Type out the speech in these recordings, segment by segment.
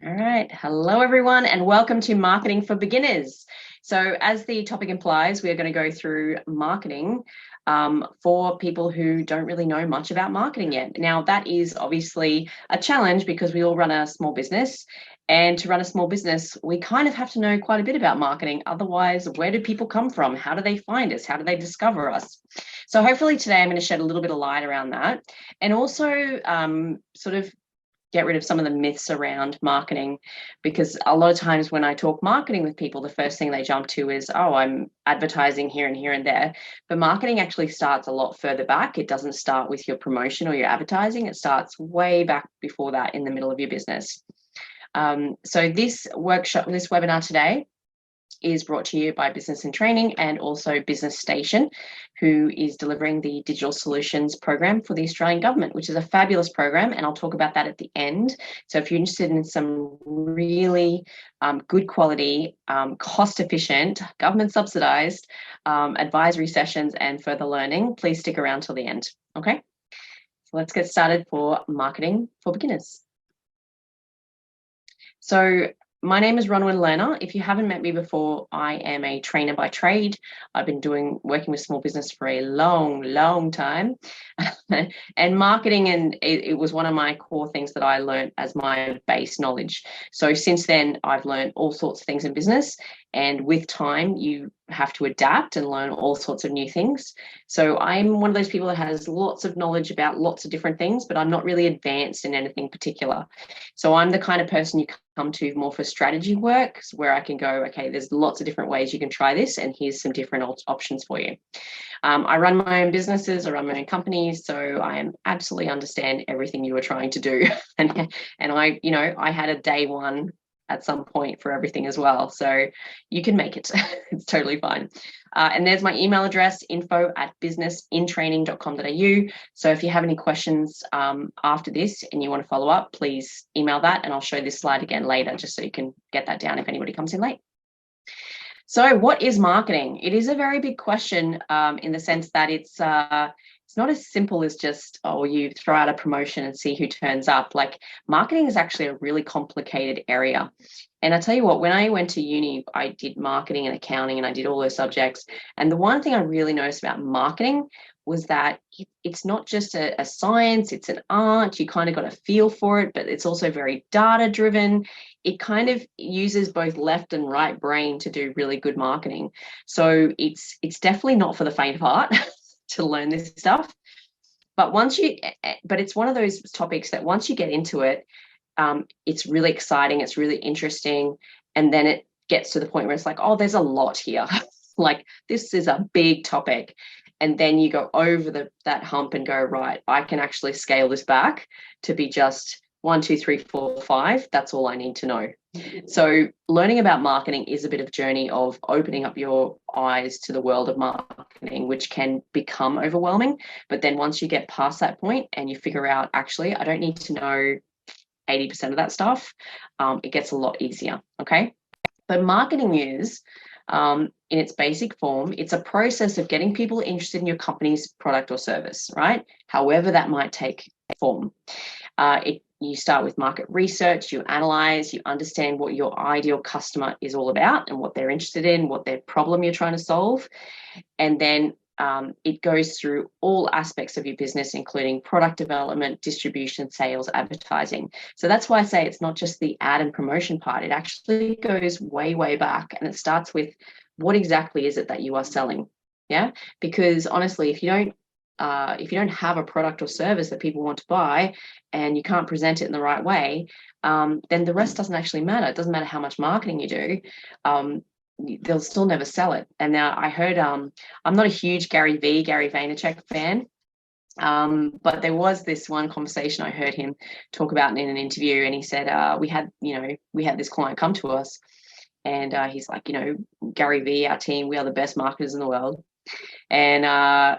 All right. Hello, everyone, and welcome to Marketing for Beginners. So as the topic implies, we are going to go through marketing for people who don't really know much about marketing yet. Now, that is obviously a challenge because we all run a small business. And to run a small business, we kind of have to know quite a bit about marketing. Otherwise, where do people come from? How do they find us? How do they discover us? So hopefully today I'm going to shed a little bit of light around that, and also sort of get rid of some of the myths around marketing, because a lot of times when I talk marketing with people, the first thing they jump to is, oh, I'm advertising here and here and there. But marketing actually starts a lot further back. It doesn't start with your promotion or your advertising. It starts way back before that, in the middle of your business. So this webinar today is brought to you by Business and Training and also Business Station, who is delivering the Digital Solutions Program for the Australian Government, which is a fabulous program, and I'll talk about that at the end. So if you're interested in some really good quality, cost-efficient, government-subsidised advisory sessions and further learning, please stick around till the end, okay? So let's get started for Marketing for Beginners. So my name is Rhonwyn Learner. If you haven't met me before, I am a trainer by trade. I've been working with small business for a long time. And marketing, and it was one of my core things that I learned as my base knowledge. So since then, I've learned all sorts of things in business. And with time, you have to adapt and learn all sorts of new things. So I'm one of those people that has lots of knowledge about lots of different things, but I'm not really advanced in anything particular. So I'm the kind of person you come to more for strategy work, where I can go, okay, there's lots of different ways you can try this, and here's some different options for you. I run my own businesses, I run my own companies, so I absolutely understand everything you are trying to do. and I had a day one at some point for everything as well. So you can make it. It's totally fine. And there's my email address, info@businessintraining.com.au. So if you have any questions after this and you want to follow up, please email that, and I'll show this slide again later just so you can get that down if anybody comes in late. So what is marketing? It is a very big question in the sense that it's not as simple as just, oh, you throw out a promotion and see who turns up. Like, marketing is actually a really complicated area. And I tell you what, when I went to uni, I did marketing and accounting and I did all those subjects. And the one thing I really noticed about marketing was that it's not just a science, it's an art. You kind of got a feel for it, but it's also very data driven. It kind of uses both left and right brain to do really good marketing. So it's definitely not for the faint of heart to learn this stuff. But it's one of those topics that once you get into it, it's really exciting, it's really interesting, and then it gets to the point where it's like, oh, there's a lot here. Like, this is a big topic. And then you go over that hump and go, right, I can actually scale this back to be just 1, 2, 3, 4, 5. That's all I need to know. So learning about marketing is a bit of a journey of opening up your eyes to the world of marketing, which can become overwhelming. But then once you get past that point and you figure out, actually, I don't need to know 80% of that stuff, it gets a lot easier, okay? But marketing is, in its basic form, it's a process of getting people interested in your company's product or service, right? However that might take form. You start with market research, you analyze, you understand what your ideal customer is all about and what they're interested in, what their problem you're trying to solve. And then it goes through all aspects of your business, including product development, distribution, sales, advertising. So that's why I say it's not just the ad and promotion part. It actually goes way, way back, and it starts with what exactly is it that you are selling? Yeah, because honestly, if you don't have a product or service that people want to buy and you can't present it in the right way, then the rest doesn't actually matter. It doesn't matter how much marketing you do. They'll still never sell it. And now I heard, I'm not a huge Gary Vaynerchuk fan, but there was this one conversation I heard him talk about in an interview, and he said, we had this client come to us, and he's like, Gary V, our team, we are the best marketers in the world. And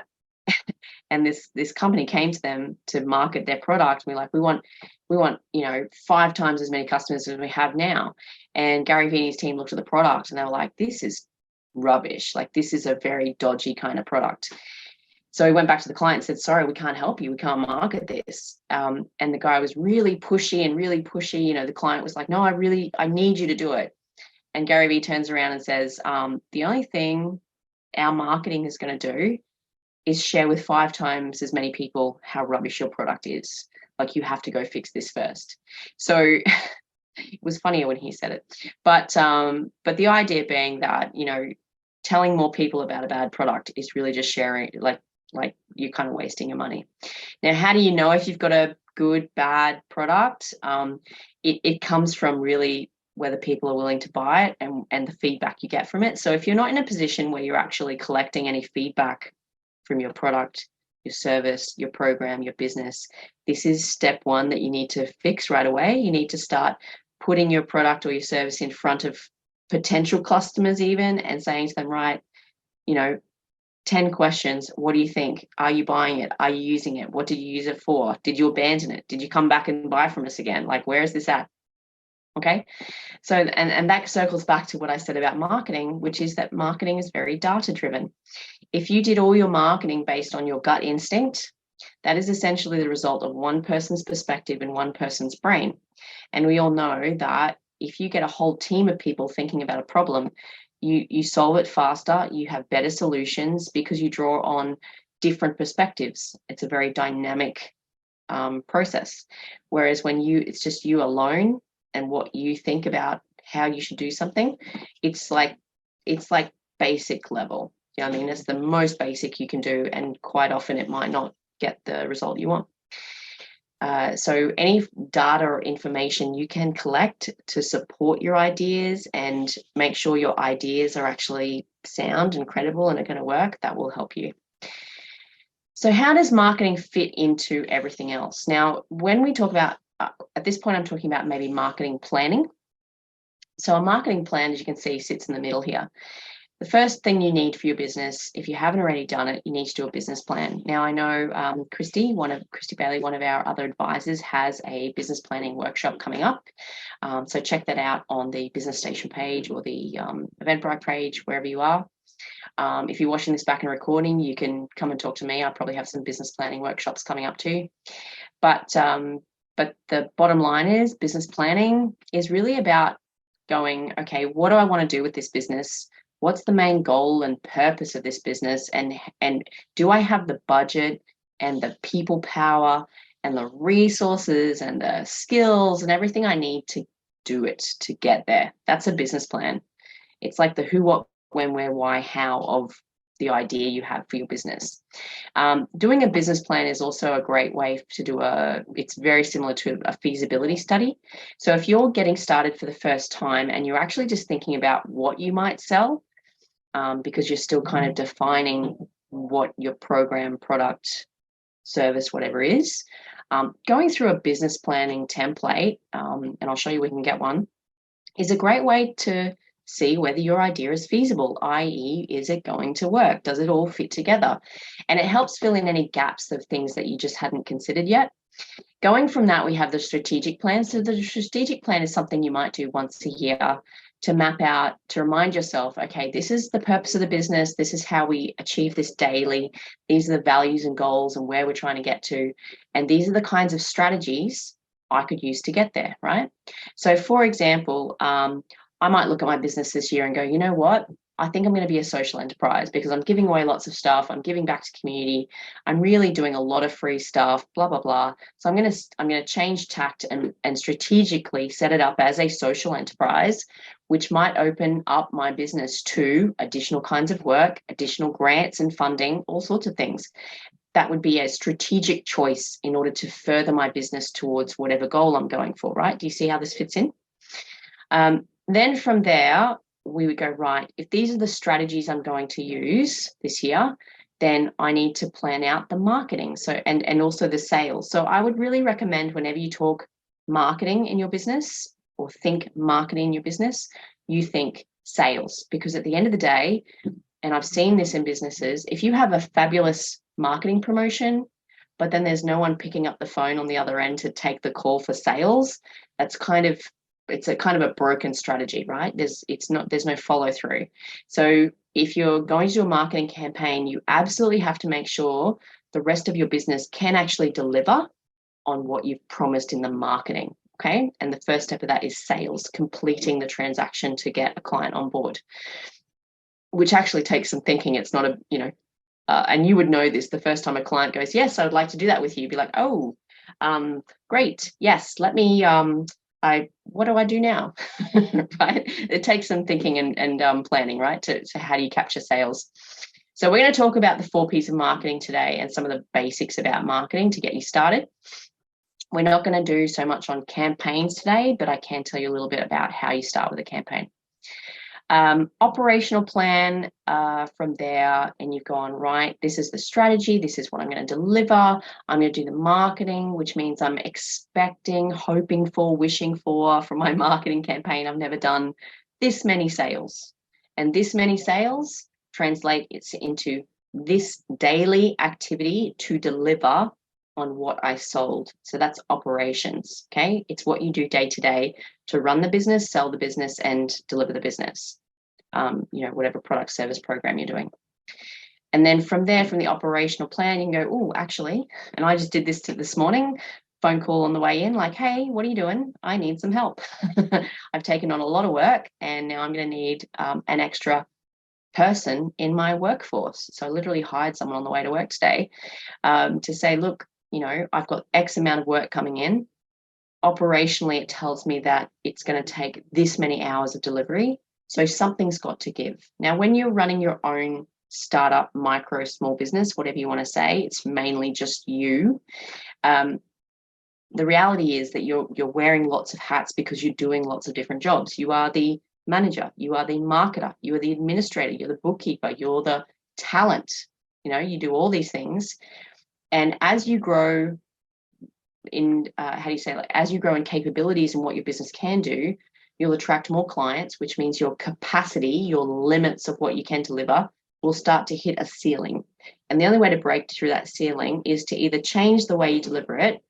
and this company came to them to market their product. We're like, we want 5 times as many customers as we have now. And Gary Vee and his team looked at the product and they were like, this is rubbish. Like, this is a very dodgy kind of product. So he went back to the client and said, sorry, we can't help you. We can't market this. And the guy was really pushy and really pushy. You know, the client was like, no, I need you to do it. And Gary Vee turns around and says, the only thing our marketing is going to do is share with 5 times as many people how rubbish your product is. Like, you have to go fix this first. So it was funnier when he said it. But the idea being that, you know, telling more people about a bad product is really just sharing, like you're kind of wasting your money. Now, how do you know if you've got a good, bad product? It comes from really whether people are willing to buy it and the feedback you get from it. So if you're not in a position where you're actually collecting any feedback from your product, your service, your program, your business, this is step 1 that you need to fix right away. You need to start putting your product or your service in front of potential customers even, and saying to them, right, you know, 10 questions. What do you think? Are you buying it? Are you using it? What did you use it for? Did you abandon it? Did you come back and buy from us again? Like, where is this at? Okay. So, and that circles back to what I said about marketing, which is that marketing is very data driven. If you did all your marketing based on your gut instinct, that is essentially the result of one person's perspective and one person's brain. And we all know that if you get a whole team of people thinking about a problem, you solve it faster, you have better solutions because you draw on different perspectives. It's a very dynamic process. Whereas when it's just you alone and what you think about how you should do something, it's like basic level. You know what I mean? It's the most basic you can do, and quite often it might not get the result you want. So any data or information you can collect to support your ideas and make sure your ideas are actually sound and credible and are going to work, that will help you. So how does marketing fit into everything else? Now, when we talk about, at this point, I'm talking about maybe marketing planning. So a marketing plan, as you can see, sits in the middle here. The first thing you need for your business, if you haven't already done it, you need to do a business plan. Now, I know Christy Bailey, one of our other advisors, has a business planning workshop coming up. So check that out on the Business Station page or the Eventbrite page, wherever you are. If you're watching this back in recording, you can come and talk to me. I probably have some business planning workshops coming up too. But the bottom line is, business planning is really about going, okay, what do I want to do with this business? What's the main goal and purpose of this business? And do I have the budget and the people power and the resources and the skills and everything I need to do it, to get there? That's a business plan. It's like the who, what, when, where, why, how of the idea you have for your business. Doing a business plan is also a great way to do it's very similar to a feasibility study. So if you're getting started for the first time and you're actually just thinking about what you might sell, because you're still kind of defining what your program, product, service, whatever is, going through a business planning template, and I'll show you where you can get one, is a great way to see whether your idea is feasible, i.e., is it going to work? Does it all fit together? And it helps fill in any gaps of things that you just hadn't considered yet. Going from that, we have the strategic plan. So the strategic plan is something you might do once a year to map out, to remind yourself, okay, this is the purpose of the business. This is how we achieve this daily. These are the values and goals and where we're trying to get to. And these are the kinds of strategies I could use to get there, right? So for example, I might look at my business this year and go, you know what? I think I'm going to be a social enterprise because I'm giving away lots of stuff. I'm giving back to community. I'm really doing a lot of free stuff, blah, blah, blah. So I'm going to change tact and strategically set it up as a social enterprise, which might open up my business to additional kinds of work, additional grants and funding, all sorts of things. That would be a strategic choice in order to further my business towards whatever goal I'm going for, right? Do you see how this fits in? Then from there, we would go, right, if these are the strategies I'm going to use this year, then I need to plan out the marketing. So, and also the sales. So I would really recommend whenever you talk marketing in your business or think marketing in your business, you think sales, because at the end of the day, and I've seen this in businesses, if you have a fabulous marketing promotion, but then there's no one picking up the phone on the other end to take the call for sales, it's a kind of a broken strategy, right? There's no follow through. So if you're going to do a marketing campaign, you absolutely have to make sure the rest of your business can actually deliver on what you've promised in the marketing. Okay. And the first step of that is sales, completing the transaction to get a client on board, which actually takes some thinking. It's not and you would know this the first time a client goes, yes, I would like to do that with you. Be like, oh, great. Yes. Let me, what do I do now? Right. It takes some thinking and planning, right? To how do you capture sales? So we're going to talk about the 4 P's of marketing today and some of the basics about marketing to get you started. We're not going to do so much on campaigns today, but I can tell you a little bit about how you start with a campaign. Operational plan from there, and you've gone, right, this is the strategy, this is what I'm going to deliver. I'm going to do the marketing, which means I'm expecting, hoping for, wishing for from my marketing campaign. I've never done this many sales, and this many sales translates into this daily activity to deliver on what I sold. So that's operations. Okay. It's what you do day to day to run the business, sell the business, and deliver the business. Whatever product, service, program you're doing. And then from there, from the operational plan, you can go, oh, actually, and I just did this morning, phone call on the way in, like, hey, what are you doing? I need some help. I've taken on a lot of work, and now I'm going to need an extra person in my workforce. So I literally hired someone on the way to work today to say, look, I've got X amount of work coming in. Operationally, it tells me that it's going to take this many hours of delivery. So something's got to give. Now, when you're running your own startup, micro, small business, whatever you want to say, it's mainly just you. The reality is that you're wearing lots of hats because you're doing lots of different jobs. You are the manager, you are the marketer, you are the administrator, you're the bookkeeper, you're the talent. You do all these things. And as you grow as you grow in capabilities and what your business can do, you'll attract more clients, which means your capacity, your limits of what you can deliver will start to hit a ceiling. And the only way to break through that ceiling is to either change the way you deliver it,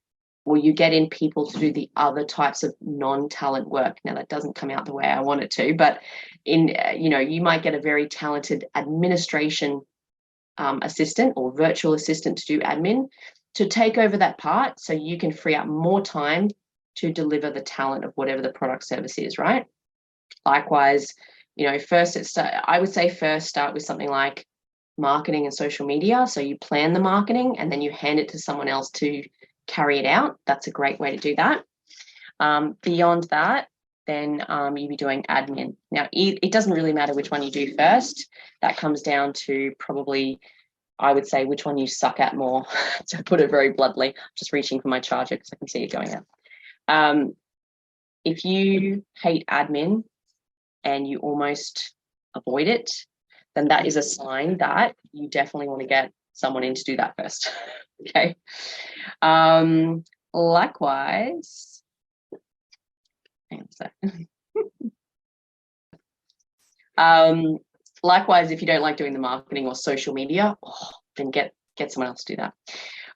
or you get in people to do the other types of non-talent work. Now, that doesn't come out the way I want it to, but you might get a very talented administration assistant or virtual assistant to do admin to take over that part, so you can free up more time to deliver the talent of whatever the product service is, right? Likewise, I would say first start with something like marketing and social media. So you plan the marketing and then you hand it to someone else to carry it out. That's a great way to do that. Beyond that, then you'll be doing admin. Now, it doesn't really matter which one you do first. That comes down to probably, I would say, which one you suck at more, to put it very bluntly. Just reaching for my charger because I can see it going out. If you hate admin and you almost avoid it, then that is a sign that you definitely want to get someone in to do that first. Okay. Likewise, likewise, if you don't like doing the marketing or social media, then get someone else to do that.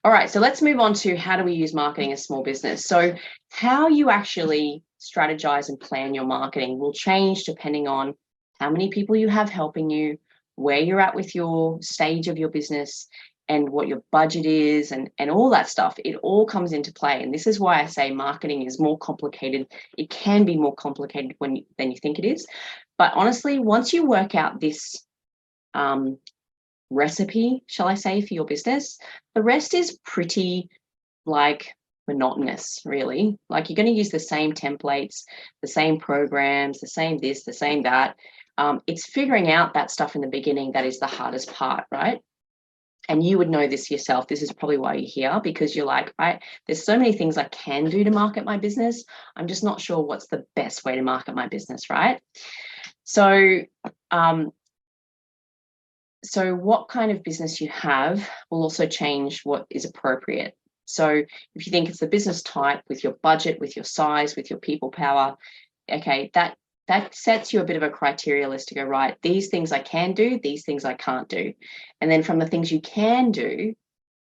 All right, so let's move on to how do we use marketing as small business. So how you actually strategize and plan your marketing will change depending on how many people you have helping you, where you're at with your stage of your business, and what your budget is, and all that stuff. It all comes into play. And this is why I say marketing is more complicated. It can be more complicated than you think it is. But honestly, once you work out this recipe, shall I say, for your business, the rest is pretty monotonous, really. You're going to use the same templates, the same programs, the same this, the same that. It's figuring out that stuff in the beginning that is the hardest part, right? And you would know this yourself. This is probably why you're here, because you're like, there's so many things I can do to market my business. I'm just not sure what's the best way to market my business, right? So what kind of business you have will also change what is appropriate. So if you think it's the business type, with your budget, with your size, with your people power, okay, that sets you a bit of a criteria list to go, right, these things I can do, these things I can't do. And then from the things you can do,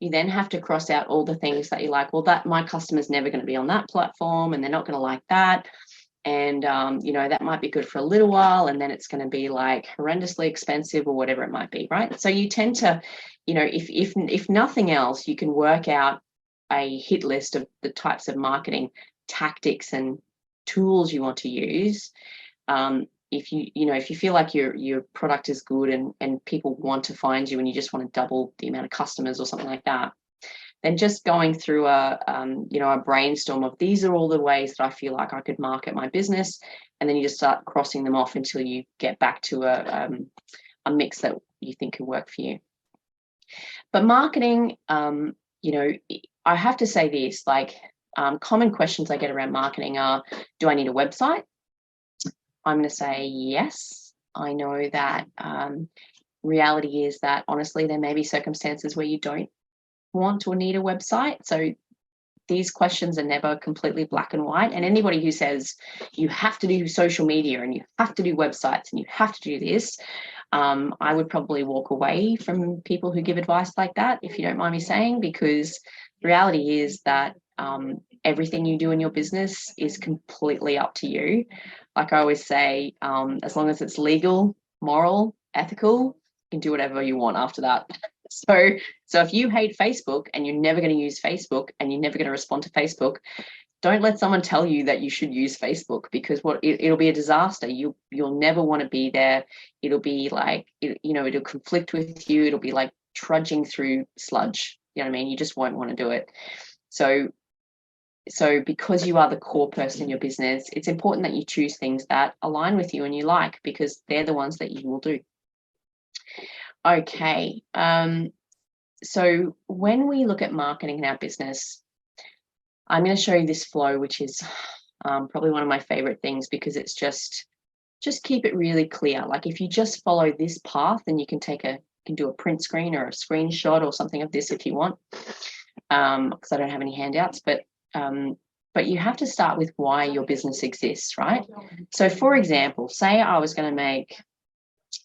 you then have to cross out all the things that you're like, well, that my customer's never going to be on that platform and they're not going to like that. And, you know, that might be good for a little while, and then it's going to be like horrendously expensive or whatever it might be, right? So you tend to, you know, if nothing else, you can work out a hit list of the types of marketing tactics and tools you want to use. If you feel like your product is good and people want to find you and you just want to double the amount of customers or something like that, then just going through a brainstorm of these are all the ways that I feel like I could market my business, and then you just start crossing them off until you get back to a mix that you think can work for you. But marketing, you know, I have to say this, like, common questions I get around marketing are, do I need a website? I'm going to say yes. I know that reality is that, honestly, there may be circumstances where you don't want or need a website. So these questions are never completely black and white. And anybody who says you have to do social media and you have to do websites and you have to do this, I would probably walk away from people who give advice like that, if you don't mind me saying, because the reality is that everything you do in your business is completely up to you. Like I always say, as long as it's legal, moral, ethical, you can do whatever you want after that. So if you hate Facebook and you're never going to use Facebook and you're never going to respond to Facebook, don't let someone tell you that you should use Facebook, because it'll be a disaster. You'll never want to be there. It'll be like, it'll conflict with you. It'll be like trudging through sludge. You know what I mean? You just won't want to do it. So because you are the core person in your business, it's important that you choose things that align with you and you like, because they're the ones that you will do. Okay. So when we look at marketing in our business, I'm going to show you this flow, which is probably one of my favorite things, because it's just keep it really clear. Like if you just follow this path, then you can do a print screen or a screenshot or something of this if you want, because I don't have any handouts, but you have to start with why your business exists, right? So for example, say I was going to make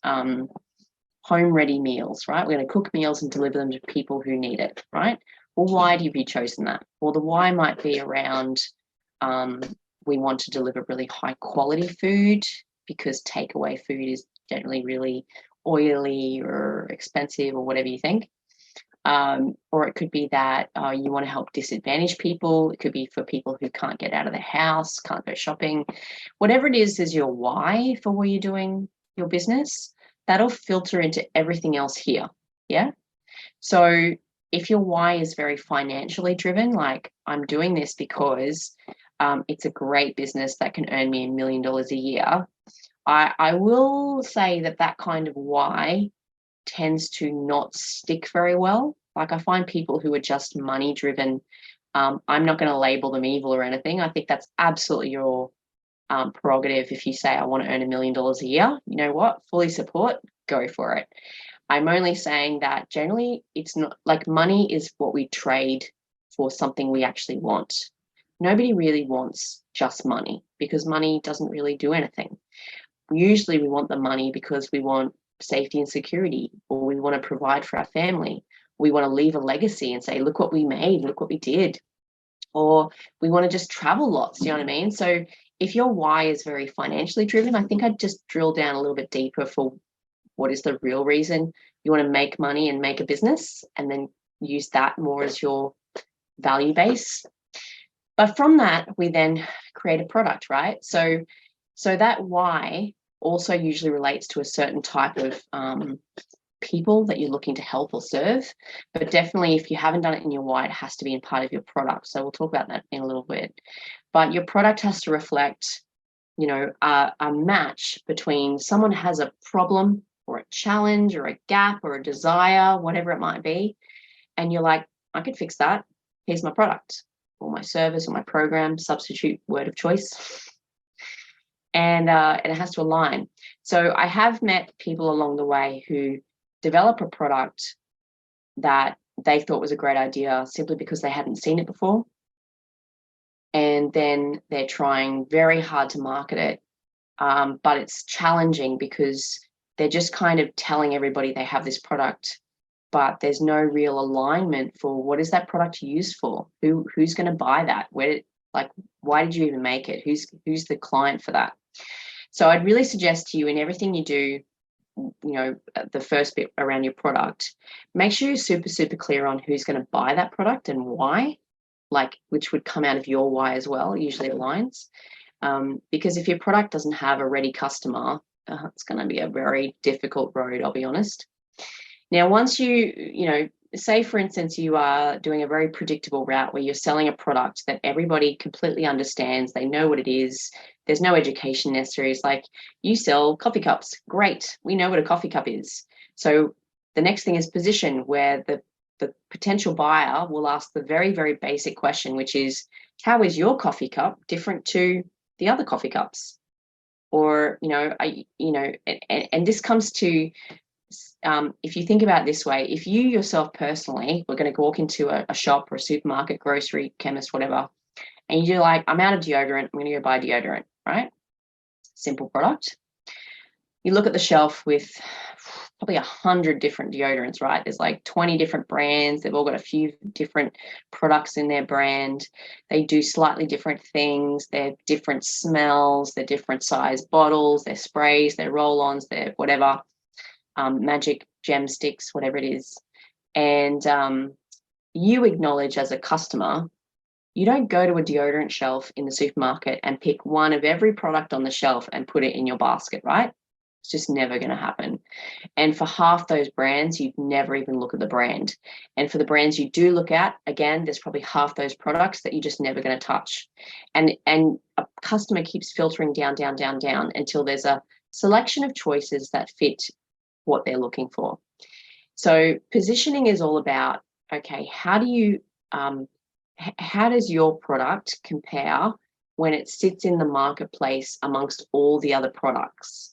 home ready meals, right? We're going to cook meals and deliver them to people who need it, right? Well, why have you chosen that? Well, the why might be around we want to deliver really high quality food, because takeaway food is generally really oily or expensive or whatever you think. Or it could be that you want to help disadvantaged people. It could be for people who can't get out of the house, can't go shopping. Whatever it is your why for where you're doing your business. That'll filter into everything else here. Yeah. So if your why is very financially driven, like I'm doing this because it's a great business that can earn me $1 million a year, I will say that kind of why tends to not stick very well. Like I find people who are just money driven, I'm not going to label them evil or anything. I think that's absolutely your prerogative. If you say I want to earn $1 million a year, you know what, fully support, go for it. I'm only saying that generally it's not like money is what we trade for something we actually want. Nobody really wants just money, because money doesn't really do anything. Usually we want the money because we want safety and security, or we want to provide for our family. We want to leave a legacy and say, look what we made, look what we did. Or we want to just travel lots, you know what I mean? So if your why is very financially driven, I think I'd just drill down a little bit deeper for what is the real reason you want to make money and make a business, and then use that more as your value base. But from that, we then create a product, right? So that why also usually relates to a certain type of people that you're looking to help or serve. But definitely, if you haven't done it in your why, it has to be in part of your product. So we'll talk about that in a little bit. But your product has to reflect, a match between someone has a problem or a challenge or a gap or a desire, whatever it might be, and you're like, I could fix that. Here's my product or my service or my program, substitute word of choice. And it has to align. So I have met people along the way who develop a product that they thought was a great idea simply because they hadn't seen it before. And then they're trying very hard to market it. But it's challenging because they're just kind of telling everybody they have this product, but there's no real alignment for what is that product used for? Who's going to buy that? Like, why did you even make it? Who's the client for that? So I'd really suggest to you, in everything you do, the first bit around your product, make sure you're super, super clear on who's going to buy that product and why, like, which would come out of your why as well, usually aligns. Because if your product doesn't have a ready customer, it's going to be a very difficult road, I'll be honest. Now, once say, for instance, you are doing a very predictable route where you're selling a product that everybody completely understands, they know what it is, there's no education necessary. It's like, you sell coffee cups. Great. We know what a coffee cup is. So the next thing is position, where the potential buyer will ask the very, very basic question, which is, how is your coffee cup different to the other coffee cups? Or, and this comes to, if you think about it this way, if you yourself personally were going to walk into a shop or a supermarket, grocery, chemist, whatever, and you're like, I'm out of deodorant, I'm going to go buy deodorant, right? Simple product. You look at the shelf with probably 100 different deodorants, right? There's like 20 different brands. They've all got a few different products in their brand. They do slightly different things. They're different smells. They're different size bottles. They're sprays. They're roll-ons. They're whatever, magic gem sticks, whatever it is. And you acknowledge as a customer, you don't go to a deodorant shelf in the supermarket and pick one of every product on the shelf and put it in your basket, right? It's just never going to happen. And for half those brands, you'd never even look at the brand. And for the brands you do look at, again, there's probably half those products that you're just never going to touch. And a customer keeps filtering down until there's a selection of choices that fit what they're looking for. So positioning is all about, okay, how does your product compare when it sits in the marketplace amongst all the other products?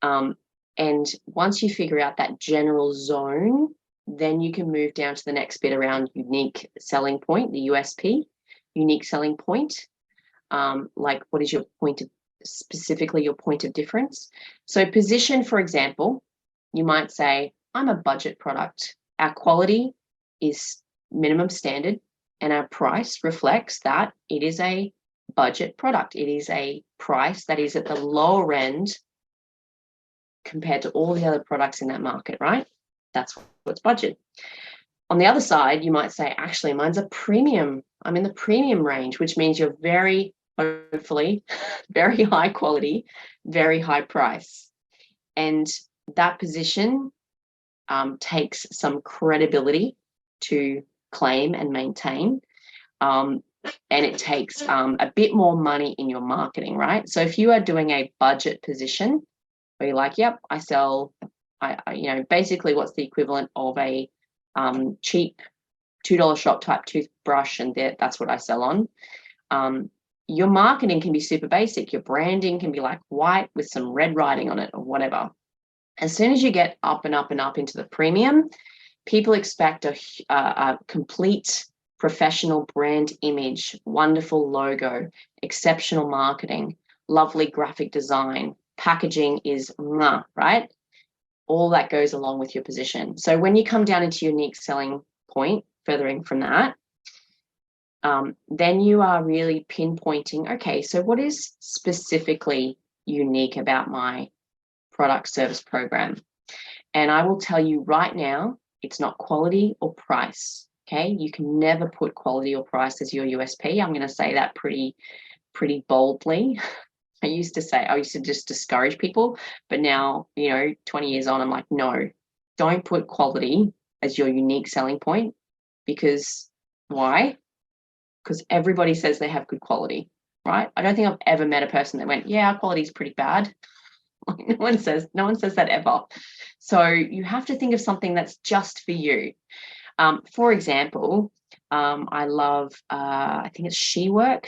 And once you figure out that general zone, then you can move down to the next bit around unique selling point, the USP, unique selling point. Like, what is your specifically your point of difference? So position, for example, you might say, I'm a budget product. Our quality is minimum standard, and our price reflects that it is a budget product. It is a price that is at the lower end compared to all the other products in that market, right? That's what's budget. On the other side, you might say, actually, mine's a premium. I'm in the premium range, which means you're very, hopefully, very high quality, very high price. And that position takes some credibility to claim and maintain. And it takes a bit more money in your marketing, right? So if you are doing a budget position where you're like, yep, I sell, basically what's the equivalent of a cheap $2 shop type toothbrush, and that's what I sell on. Your marketing can be super basic. Your branding can be like white with some red writing on it or whatever. As soon as you get up and up and up into the premium, people expect a complete professional brand image, wonderful logo, exceptional marketing, lovely graphic design, packaging is right? All that goes along with your position. So when you come down into your unique selling point, furthering from that, then you are really pinpointing, okay, so what is specifically unique about my product service program? And I will tell you right now, it's not quality or price. Okay, you can never put quality or price as your USP. I'm going to say that pretty boldly. I used to just discourage people, but now, 20 years on, I'm like, no, don't put quality as your unique selling point. Because why? Because everybody says they have good quality, right? I don't think I've ever met a person that went, yeah, our quality is pretty bad. No one says that ever. So you have to think of something that's just for you. For example, I love, I think it's Shework.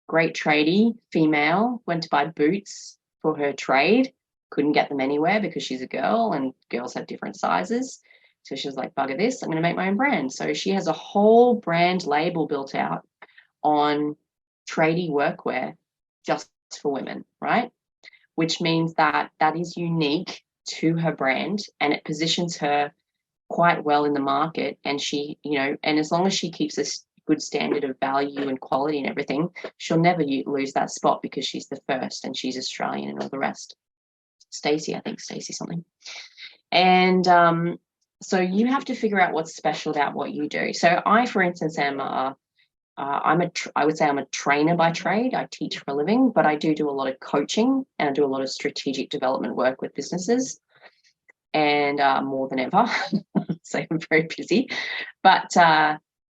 Great tradie, female, went to buy boots for her trade, couldn't get them anywhere because she's a girl and girls have different sizes. So she was like, bugger this, I'm going to make my own brand. So she has a whole brand label built out on tradie workwear just for women, right? Which means that is unique to her brand, and it positions her quite well in the market, and she, and as long as she keeps this good standard of value and quality and everything, she'll never lose that spot because she's the first and she's Australian and all the rest. Stacey, I think Stacey something. And so you have to figure out what's special about what you do. So I, for instance, am I would say I'm a trainer by trade. I teach for a living, but I do a lot of coaching, and I do a lot of strategic development work with businesses, and more than ever. So I'm very busy. But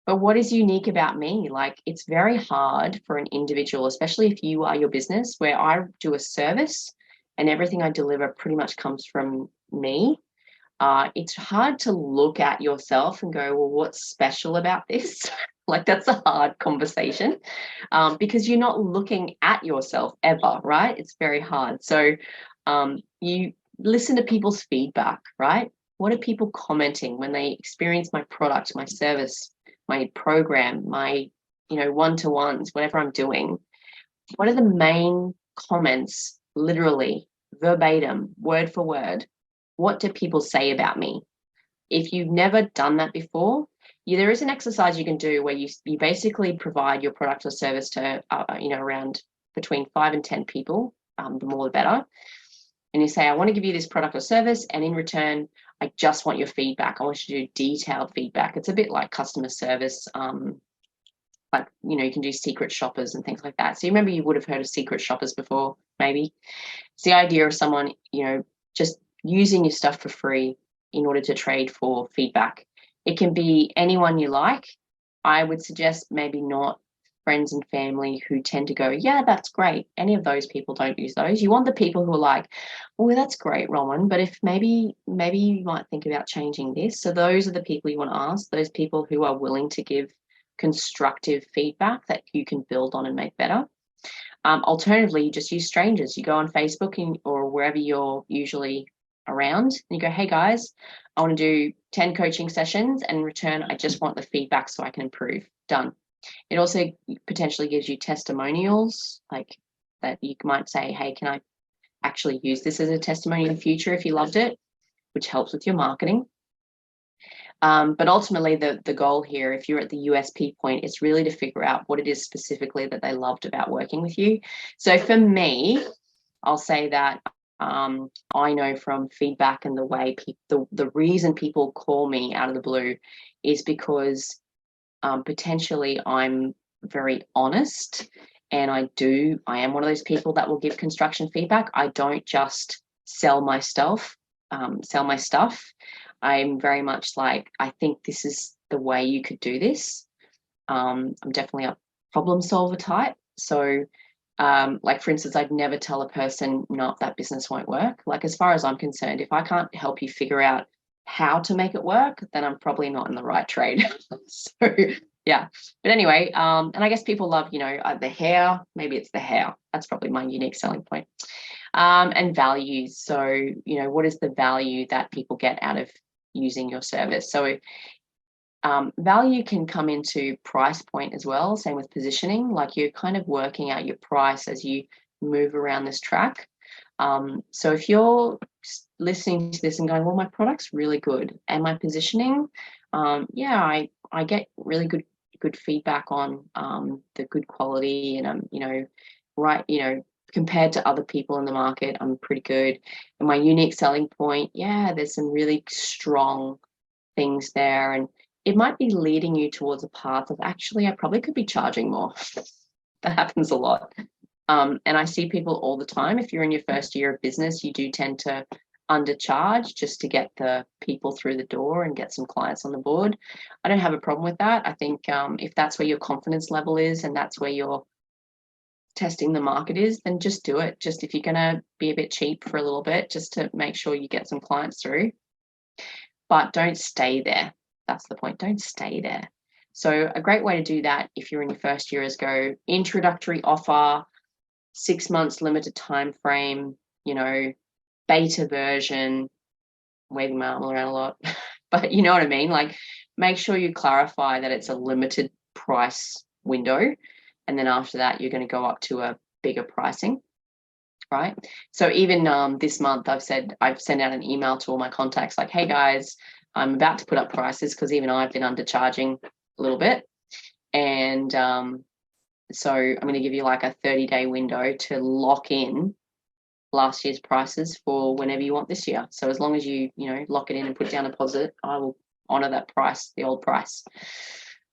what is unique about me? Like, it's very hard for an individual, especially if you are your business, where I do a service and everything I deliver pretty much comes from me. It's hard to look at yourself and go, well, what's special about this? Like, that's a hard conversation, because you're not looking at yourself ever, right? It's very hard. So you listen to people's feedback, right? What are people commenting when they experience my product, my service, my program, my, one-to-ones, whatever I'm doing? What are the main comments, literally, verbatim, word for word? What do people say about me? If you've never done that before, there is an exercise you can do where you basically provide your product or service to, around between 5 and 10 people, the more the better. And you say, I want to give you this product or service, and in return, I just want your feedback. I want you to do detailed feedback. It's a bit like customer service. Like, you can do secret shoppers and things like that. So you remember, you would have heard of secret shoppers before, maybe. It's the idea of someone, just using your stuff for free in order to trade for feedback. It can be anyone you like. I would suggest maybe not friends and family who tend to go, yeah, that's great. Any of those people, don't use those. You want the people who are like, oh, that's great, Rhonwyn, but if maybe you might think about changing this. So those are the people you want to ask, those people who are willing to give constructive feedback that you can build on and make better. Alternatively, you just use strangers. You go on Facebook or wherever you're usually around, and you go, hey guys, I want to do 10 coaching sessions, and in return, I just want the feedback so I can improve. Done. It also potentially gives you testimonials, like that you might say, hey, can I actually use this as a testimony in the future if you loved it, which helps with your marketing. But ultimately, the goal here, if you're at the USP point, is really to figure out what it is specifically that they loved about working with you. So for me, I'll say that I know from feedback and the way the reason people call me out of the blue is because potentially I'm very honest, and I am one of those people that will give construction feedback. I don't just sell my stuff. I'm very much like, I think this is the way you could do this. I'm definitely a problem solver type. So like, for instance, I'd never tell a person, no, that business won't work. Like, as far as I'm concerned, if I can't help you figure out how to make it work, then I'm probably not in the right trade. So yeah. But anyway, and I guess people love, the hair. Maybe it's the hair. That's probably my unique selling point. And values. So, what is the value that people get out of using your service? So value can come into price point as well, same with positioning. Like, you're kind of working out your price as you move around this track. So if you're listening to this and going, well, my product's really good, and my positioning, I get really good feedback on the good quality, and compared to other people in the market, I'm pretty good. And my unique selling point, there's some really strong things there, and it might be leading you towards a path of, actually, I probably could be charging more. That happens a lot. And I see people all the time. If you're in your first year of business, you do tend to undercharge just to get the people through the door and get some clients on the board. I don't have a problem with that. I think if that's where your confidence level is and that's where your testing the market is, then just do it. Just if you're going to be a bit cheap for a little bit, just to make sure you get some clients through. But don't stay there. That's the point. Don't stay there. So a great way to do that if you're in your first year is go introductory offer, 6 months limited time frame, beta version, waving my arm around a lot, but you know what I mean? Like, make sure you clarify that it's a limited price window. And then after that, you're going to go up to a bigger pricing, right? So even this month, I've sent out an email to all my contacts like, hey guys, I'm about to put up prices because even I've been undercharging a little bit. And so I'm going to give you like a 30-day window to lock in last year's prices for whenever you want this year. So as long as you lock it in and put down a deposit, I will honor that price, the old price.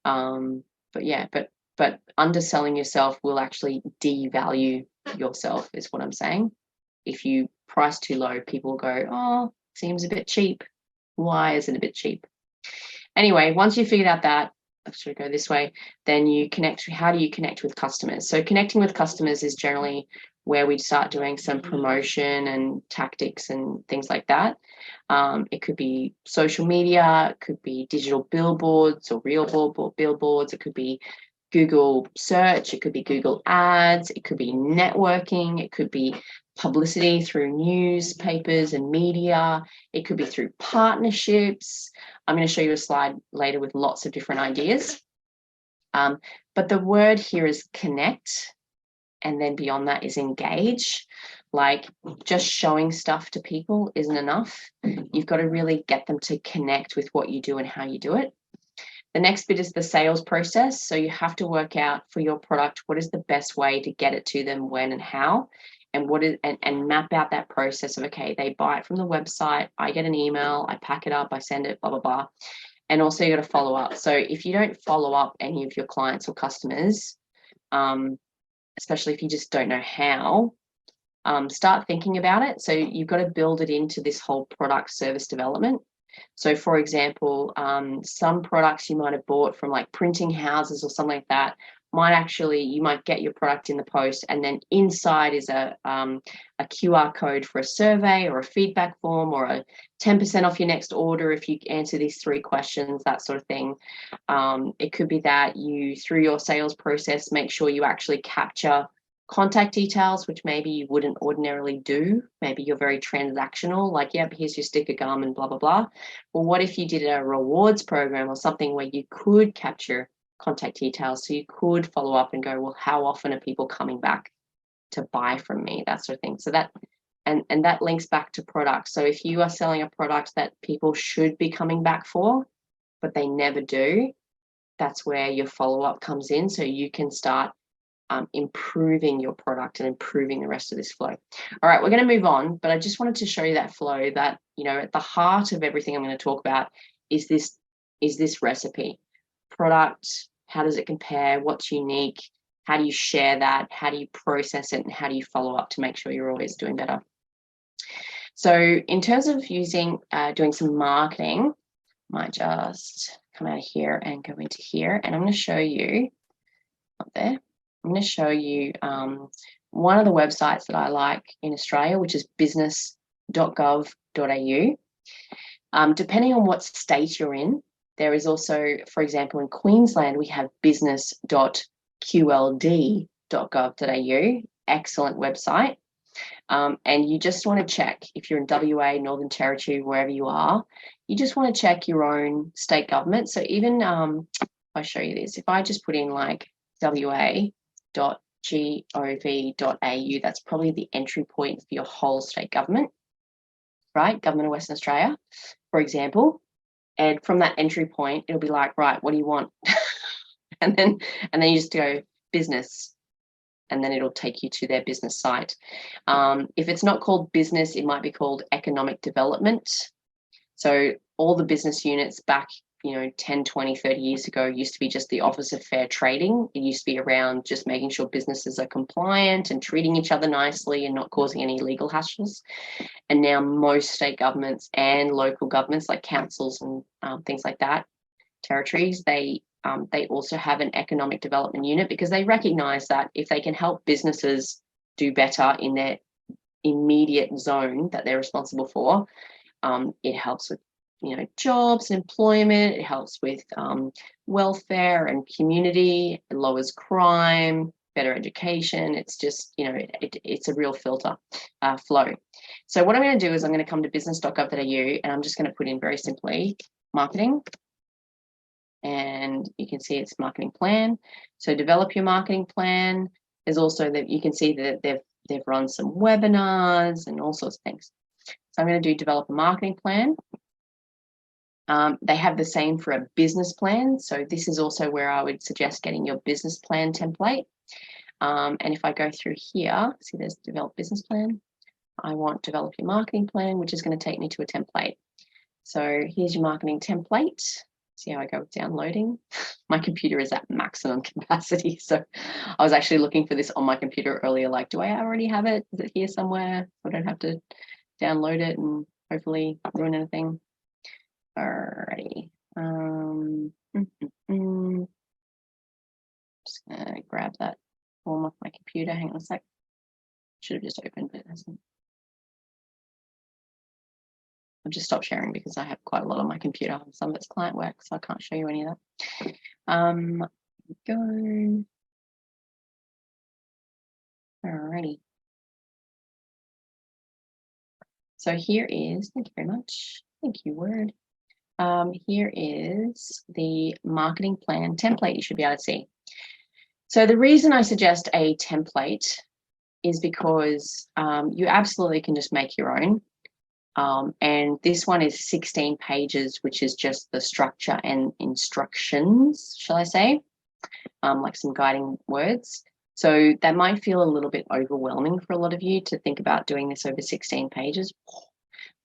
But underselling yourself will actually devalue yourself, is what I'm saying. If you price too low, people will go, oh, seems a bit cheap. Why is it a bit cheap? Anyway, once you figured out that, should go this way, then you connect. How do you connect with customers? So connecting with customers is generally where we'd start doing some promotion and tactics and things like that. It could be social media, it could be digital billboards or real billboards, it could be Google search, it could be Google ads, it could be networking, it could be publicity through newspapers and media, it could be through partnerships. I'm going to show you a slide later with lots of different ideas. But the word here is connect, and then beyond that is engage. Like just showing stuff to people isn't enough. You've got to really get them to connect with what you do and how you do it. The next bit is the sales process. So you have to work out for your product, what is the best way to get it to them, when and how, and and map out that process of, okay, they buy it from the website, I get an email, I pack it up, I send it, blah, blah, blah. And also you got to follow up. So if you don't follow up any of your clients or customers, especially if you just don't know how, start thinking about it. So you've got to build it into this whole product service development. So for example, some products you might have bought from like printing houses or something like that you might get your product in the post, and then inside is a QR code for a survey or a feedback form or a 10% off your next order if you answer these 3 questions, that sort of thing. It could be that you, through your sales process, make sure you actually capture contact details, which maybe you wouldn't ordinarily do. Maybe you're very transactional, like, yep, here's your sticker gum and blah, blah, blah. Well, what if you did a rewards program or something where you could capture contact details, so you could follow up and go, well, how often are people coming back to buy from me, that sort of thing. So that and that links back to products. So if you are selling a product that people should be coming back for, but they never do, that's where your follow-up comes in, so you can start improving your product and improving the rest of this flow. All right, we're going to move on, but I just wanted to show you that flow, that, at the heart of everything I'm going to talk about is this recipe. Product, how does it compare? What's unique? How do you share that? How do you process it? And how do you follow up to make sure you're always doing better? So in terms of doing some marketing, I might just come out of here and go into here, and I'm going to show you up there. I'm going to show you one of the websites that I like in Australia, which is business.gov.au. Depending on what state you're in, there is also, for example, in Queensland, we have business.qld.gov.au. Excellent website. And you just want to check, if you're in WA, Northern Territory, wherever you are, you just want to check your own state government. So even, I'll show you this. If I just put in like wa.gov.au, that's probably the entry point for your whole state government, right? Government of Western Australia, for example. And from that entry point, it'll be like, right, what do you want? and then you just go business, and then it'll take you to their business site. If it's not called business, it might be called economic development. So all the business units back, 10, 20, 30 years ago used to be just the Office of Fair Trading. It used to be around just making sure businesses are compliant and treating each other nicely and not causing any legal hassles. And now most state governments and local governments, like councils and things like that, territories, they also have an economic development unit, because they recognise that if they can help businesses do better in their immediate zone that they're responsible for, it helps with jobs and employment. It helps with welfare and community. It lowers crime, better education. It's just, it's a real filter flow. So what I'm going to do is I'm going to come to business.gov.au, and I'm just going to put in very simply marketing. And you can see it's marketing plan. So develop your marketing plan. There's also that you can see that they've run some webinars and all sorts of things. So I'm going to do develop a marketing plan. They have the same for a business plan. So this is also where I would suggest getting your business plan template. And if I go through here, see there's develop business plan. I want develop your marketing plan, which is going to take me to a template. So here's your marketing template. See how I go with downloading? My computer is at maximum capacity. So I was actually looking for this on my computer earlier, like, do I already have it? Is it here somewhere? I don't have to download it and hopefully not ruin anything. Alrighty. Just gonna grab that form off my computer. Hang on a sec. Should have just opened, but it hasn't. I've just stopped sharing because I have quite a lot on my computer. Some of it's client work, so I can't show you any of that. Go. Alrighty. So here is, thank you very much. Thank you, Word. Here is the marketing plan template you should be able to see. So the reason I suggest a template is because you absolutely can just make your own. And this one is 16 pages, which is just the structure and instructions, shall I say, like some guiding words. So that might feel a little bit overwhelming for a lot of you to think about doing this over 16 pages.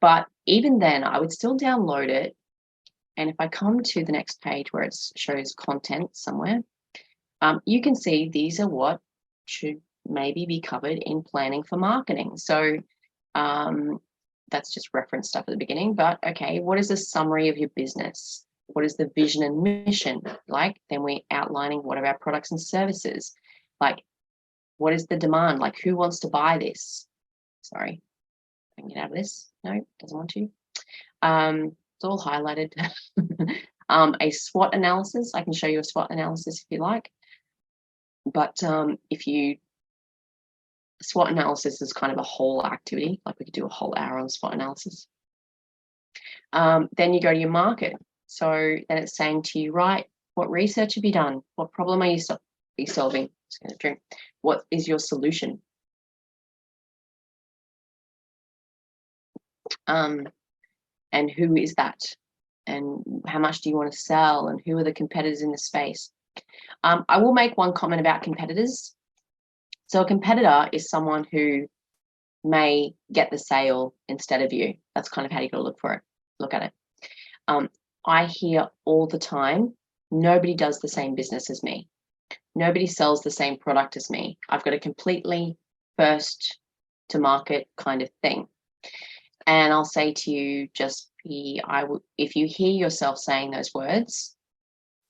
But even then, I would still download it. And if I come to the next page where it shows content somewhere, you can see these are what should maybe be covered in planning for marketing. So that's just reference stuff at the beginning. But okay, what is a summary of your business? What is the vision and mission like? Then we're outlining what are our products and services. Like, what is the demand? Like, who wants to buy this? Sorry, I can get out of this. No, doesn't want to. It's all highlighted. A SWOT analysis. I can show you a SWOT analysis if you like. But SWOT analysis is kind of a whole activity. Like we could do a whole hour on SWOT analysis. Then you go to your market. So then it's saying to you, right, what research have you done? What problem are you solving? Just going to drink. What is your solution? And who is that? And how much do you want to sell? And who are the competitors in the space? I will make one comment about competitors. So a competitor is someone who may get the sale instead of you. That's kind of how you got to look at it. I hear all the time, nobody does the same business as me. Nobody sells the same product as me. I've got a completely first to market kind of thing. And I'll say to you, just if you hear yourself saying those words,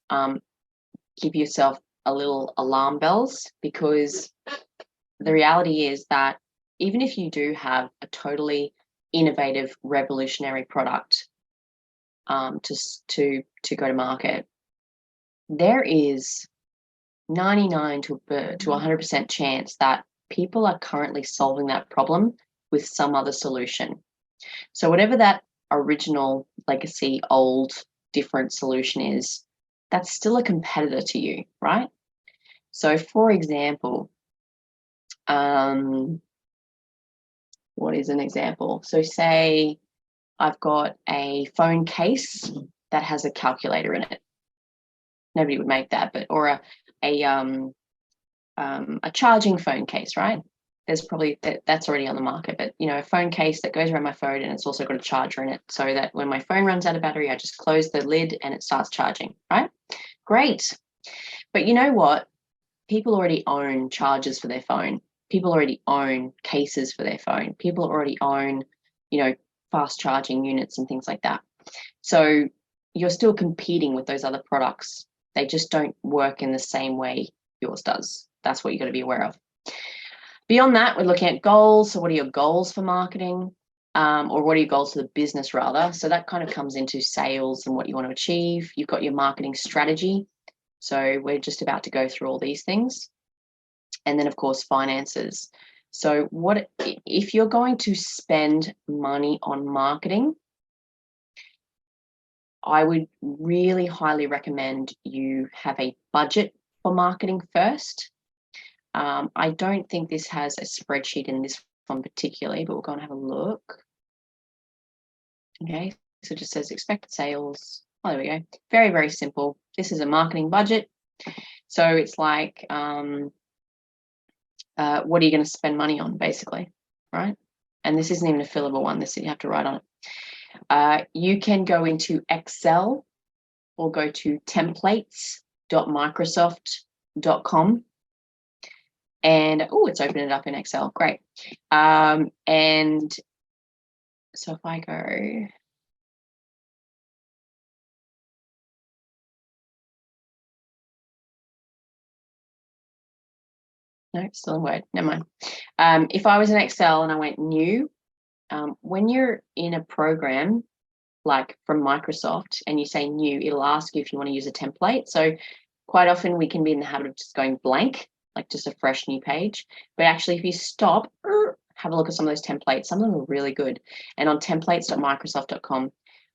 give yourself a little alarm bells, because the reality is that even if you do have a totally innovative, revolutionary product to go to market, there is 99 to 100% chance that people are currently solving that problem with some other solution. So whatever that original legacy, old, different solution is, that's still a competitor to you, right? So for example, what is an example? So say I've got a phone case that has a calculator in it. Nobody would make that, but or a charging phone case, right? There's probably that's already on the market, but a phone case that goes around my phone and it's also got a charger in it, so that when my phone runs out of battery, I just close the lid and it starts charging, right? Great. But you know what? People already own chargers for their phone. People already own cases for their phone. People already own, fast charging units and things like that. So you're still competing with those other products. They just don't work in the same way yours does. That's what you got to be aware of. Beyond that, we're looking at goals. So what are your goals for marketing? Or what are your goals for the business rather? So that kind of comes into sales and what you want to achieve. You've got your marketing strategy. So we're just about to go through all these things. And then, of course, finances. So what if you're going to spend money on marketing? I would really highly recommend you have a budget for marketing first. I don't think this has a spreadsheet in this one particularly, but we'll go and have a look. Okay, So it just says expected sales. Oh, there we go. Very, very simple. This is a marketing budget. So it's like, what are you going to spend money on, basically, right? And this isn't even a fillable one. This you have to write on it. You can go into Excel or go to templates.microsoft.com. And, it's opened it up in Excel. Great. And so if I go... No, it's still in Word. Never mind. If I was in Excel and I went new, when you're in a program like from Microsoft and you say new, it'll ask you if you want to use a template. So quite often we can be in the habit of just going blank, like just a fresh new page. But actually, if you stop, have a look at some of those templates. Some of them are really good. And on templates.microsoft.com,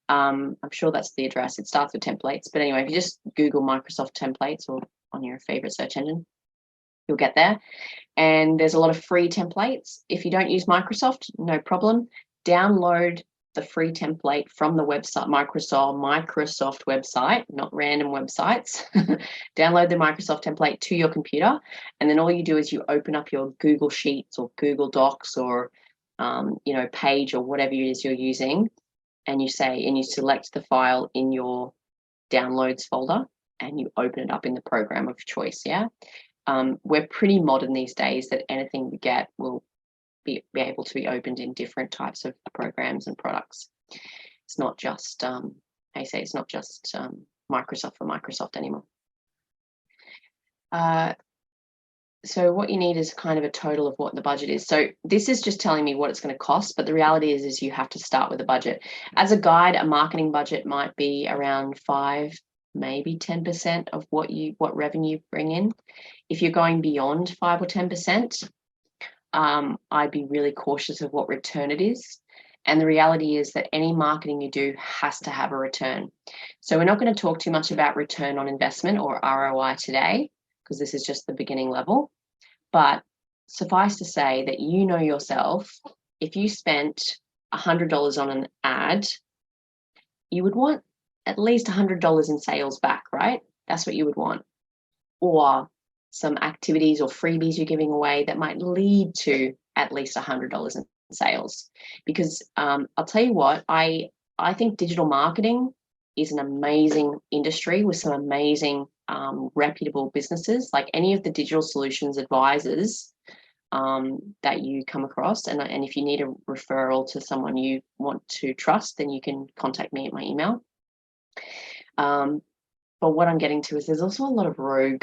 I'm sure that's the address. It starts with templates. But anyway, if you just Google Microsoft templates or on your favorite search engine, you'll get there. And there's a lot of free templates. If you don't use Microsoft, no problem. Download the free template from the website, Microsoft website, not random websites. Download the Microsoft template to your computer. And then all you do is you open up your Google Sheets or Google Docs or, Page or whatever it is you're using. And you select the file in your downloads folder and you open it up in the program of choice. Yeah. We're pretty modern these days that anything we get will be able to be opened in different types of programs and products. It's not just, it's not just Microsoft for Microsoft anymore. So what you need is kind of a total of what the budget is. So this is just telling me what it's going to cost, but the reality is you have to start with a budget. As a guide, a marketing budget might be around 5, maybe 10% of what revenue you bring in. If you're going beyond 5 or 10%, I'd be really cautious of what return it is. And the reality is that any marketing you do has to have a return. So we're not going to talk too much about return on investment or ROI today, because this is just the beginning level. But suffice to say that you know yourself, if you spent $100 on an ad, you would want at least $100 in sales back, right? That's what you would want. Or some activities or freebies you're giving away that might lead to at least $100 in sales. Because I'll tell you what, I think digital marketing is an amazing industry with some amazing reputable businesses, like any of the digital solutions advisors that you come across. And if you need a referral to someone you want to trust, then you can contact me at my email. But what I'm getting to is there's also a lot of rogue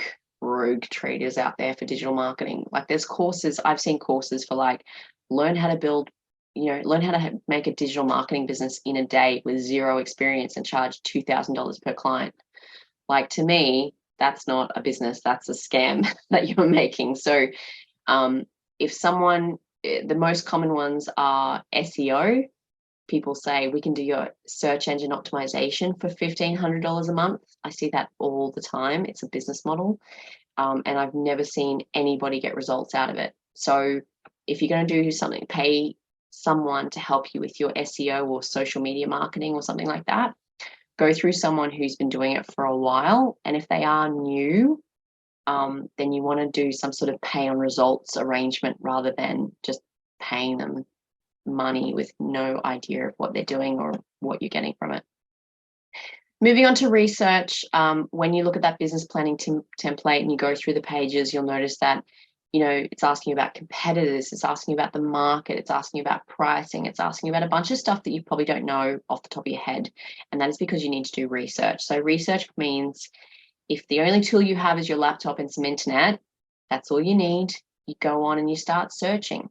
traders out there for digital marketing. Like there's courses, I've seen courses for like learn how to make a digital marketing business in a day with zero experience and charge $2,000 per client. Like to me, that's not a business, that's a scam that you're making. So the most common ones are SEO. People say we can do your search engine optimization for $1,500 a month. I see that all the time. It's a business model. And I've never seen anybody get results out of it. So if you're going to do something, pay someone to help you with your SEO or social media marketing or something like that, go through someone who's been doing it for a while. And if they are new, then you want to do some sort of pay on results arrangement rather than just paying them money with no idea of what they're doing or what you're getting from it. Moving on to research, when you look at that business planning template and you go through the pages, you'll notice that, it's asking about competitors, it's asking about the market, it's asking about pricing, it's asking about a bunch of stuff that you probably don't know off the top of your head. And that is because you need to do research. So research means if the only tool you have is your laptop and some internet, that's all you need. You go on and you start searching.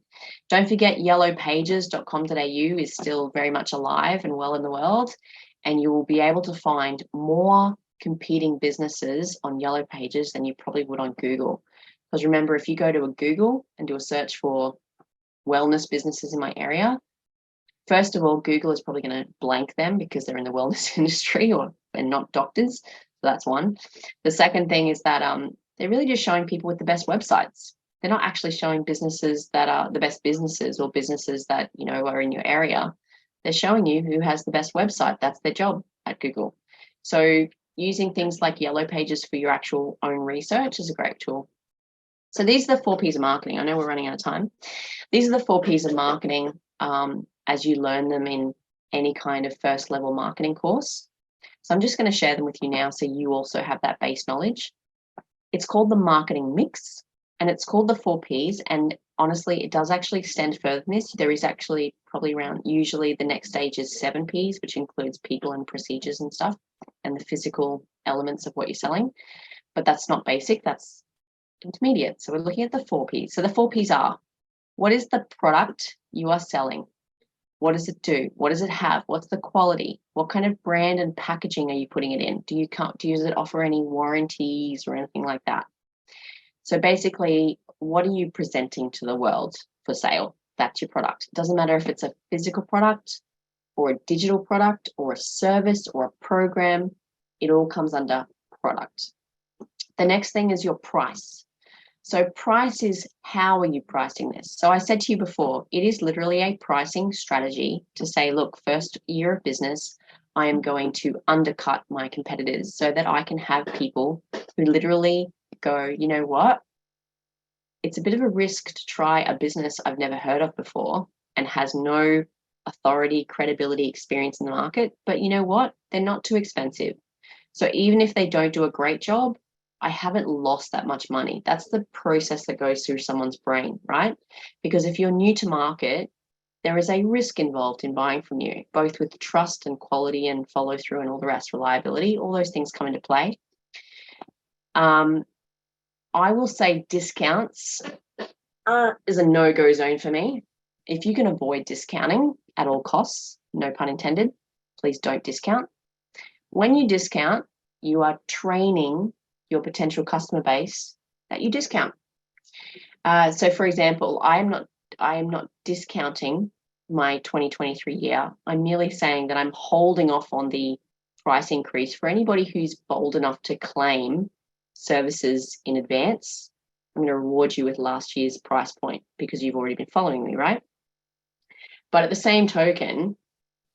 Don't forget yellowpages.com.au is still very much alive and well in the world, and you will be able to find more competing businesses on Yellow Pages than you probably would on Google. Because remember, if you go to a Google and do a search for wellness businesses in my area, first of all, Google is probably going to blank them because they're in the wellness industry and not doctors. So that's one. The second thing is that they're really just showing people with the best websites. They're not actually showing businesses that are the best businesses or businesses that, are in your area. They're showing you who has the best website. That's their job at Google. So using things like Yellow Pages for your actual own research is a great tool. So these are the 4 Ps of marketing. I know we're running out of time. These are the 4 Ps of marketing as you learn them in any kind of first level marketing course. So I'm just going to share them with you now so you also have that base knowledge. It's called the marketing mix, and it's called the 4 Ps. And honestly, it does actually extend further than this. There is actually probably around, usually the next stage is 7 Ps, which includes people and procedures and stuff, and the physical elements of what you're selling. But that's not basic, that's intermediate. So we're looking at the 4 Ps. So the 4 Ps are, what is the product you are selling? What does it do? What does it have? What's the quality? What kind of brand and packaging are you putting it in? Does it offer any warranties or anything like that? So basically, what are you presenting to the world for sale? That's your product. It doesn't matter if it's a physical product or a digital product or a service or a program. It all comes under product. The next thing is your price. So price is, how are you pricing this? So I said to you before, it is literally a pricing strategy to say, look, first year of business, I am going to undercut my competitors so that I can have people who literally go, you know what? It's a bit of a risk to try a business I've never heard of before and has no authority, credibility, experience in the market. But you know what? They're not too expensive. So even if they don't do a great job, I haven't lost that much money. That's the process that goes through someone's brain, right? Because if you're new to market, there is a risk involved in buying from you, both with trust and quality and follow through and all the rest, reliability, all those things come into play. I will say discounts is a no-go zone for me. If you can avoid discounting at all costs, no pun intended, please don't discount. When you discount, you are training your potential customer base that you discount. So for example, I am not discounting my 2023 year. I'm merely saying that I'm holding off on the price increase for anybody who's bold enough to claim services in advance. I'm going to reward you with last year's price point because you've already been following me, right? But at the same token,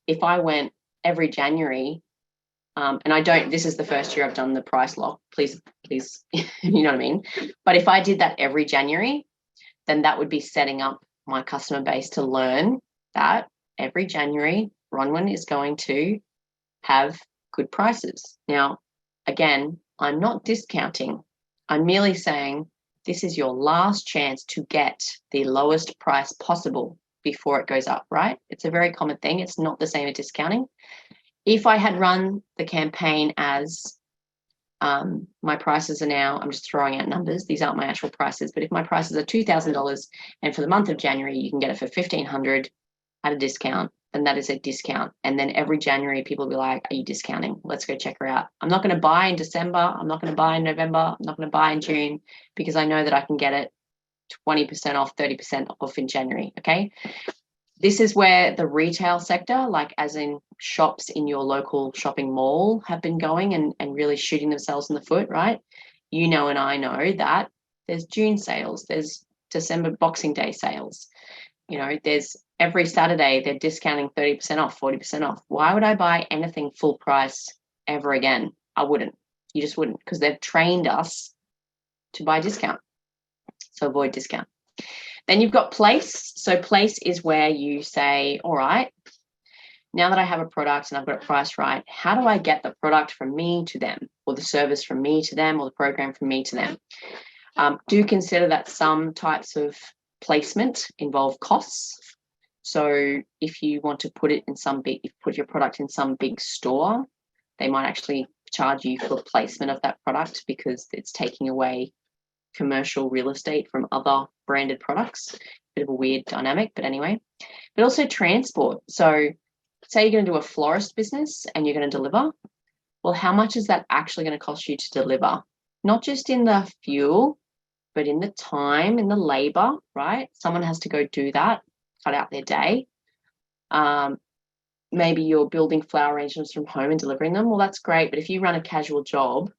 if I went every January, and I don't, this is the first year I've done the price lock, please, you know what I mean? But if I did that every January, then that would be setting up my customer base to learn that every January, Rhonwyn is going to have good prices. Now, again, I'm not discounting. I'm merely saying this is your last chance to get the lowest price possible before it goes up, right? It's a very common thing. It's not the same as discounting. If I had run the campaign as my prices are now, I'm just throwing out numbers, these aren't my actual prices, but if my prices are $2,000 and for the month of January, you can get it for $1,500 at a discount, then that is a discount. And then every January, people will be like, are you discounting? Let's go check her out. I'm not going to buy in December. I'm not going to buy in November. I'm not going to buy in June because I know that I can get it 20% off, 30% off in January, okay? This is where the retail sector, like as in shops in your local shopping mall, have been going and really shooting themselves in the foot, right? You know, and I know that there's June sales, there's December Boxing Day sales. You know, there's every Saturday they're discounting 30% off, 40% off. Why would I buy anything full price ever again? I wouldn't. You just wouldn't, because they've trained us to buy discount. So avoid discount. Then you've got place. So place is where you say, all right, now that I have a product and I've got it priced right, how do I get the product from me to them, or the service from me to them, or the program from me to them? Do consider that some types of placement involve costs. So if you want to put your product in some big store, they might actually charge you for placement of that product because it's taking away commercial real estate from other branded products. Bit of a weird dynamic, but anyway. But also transport. So say you're going to do a florist business and you're going to deliver. Well, how much is that actually going to cost you to deliver? Not just in the fuel, but in the time, in the labor, right? Someone has to go do that, cut out their day. Maybe you're building flower arrangements from home and delivering them. Well, that's great. But if you run a casual job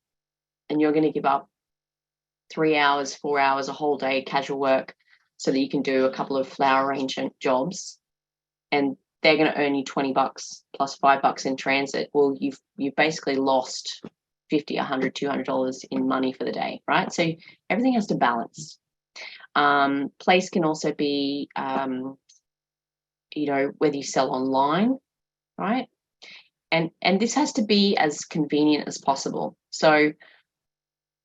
and you're going to give up 3 hours, 4 hours, a whole day casual work so that you can do a couple of flower arrangement jobs, and they're going to earn you $20 plus $5 in transit. Well, you've basically lost $50, $100, $200 in money for the day, right? So everything has to balance. Place can also be, whether you sell online, right? And this has to be as convenient as possible. So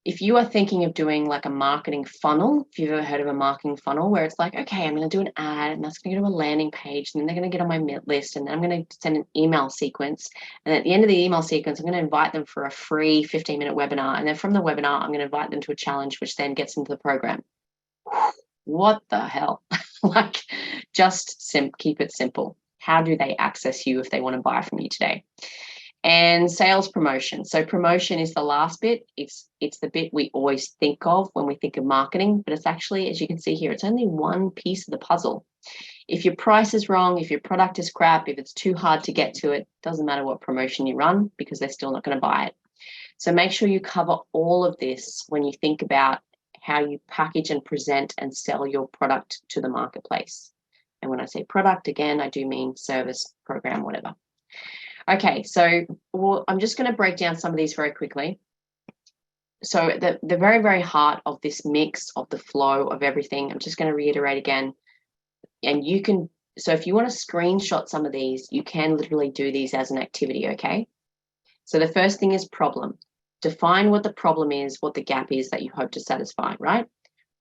if you are thinking of doing like a marketing funnel, if you've ever heard of a marketing funnel where it's like, okay, I'm going to do an ad and that's going to go to a landing page and then they're going to get on my list and then I'm going to send an email sequence. And at the end of the email sequence, I'm going to invite them for a free 15-minute webinar. And then from the webinar, I'm going to invite them to a challenge, which then gets into the program. What the hell? Like, just keep it simple. How do they access you if they want to buy from you today? And sales promotion. So promotion is the last bit. It's the bit we always think of when we think of marketing, but it's actually, as you can see here, it's only one piece of the puzzle. If your price is wrong, if your product is crap, if it's too hard to get to it, doesn't matter what promotion you run because they're still not going to buy it. So make sure you cover all of this when you think about how you package and present and sell your product to the marketplace. And when I say product, again, I do mean service, program, whatever. Okay, so I'm just going to break down some of these very quickly. So the very, very heart of this mix of the flow of everything, I'm just going to reiterate again. And you can, so if you want to screenshot some of these, you can literally do these as an activity, okay? So the first thing is problem. Define what the problem is, what the gap is that you hope to satisfy, right?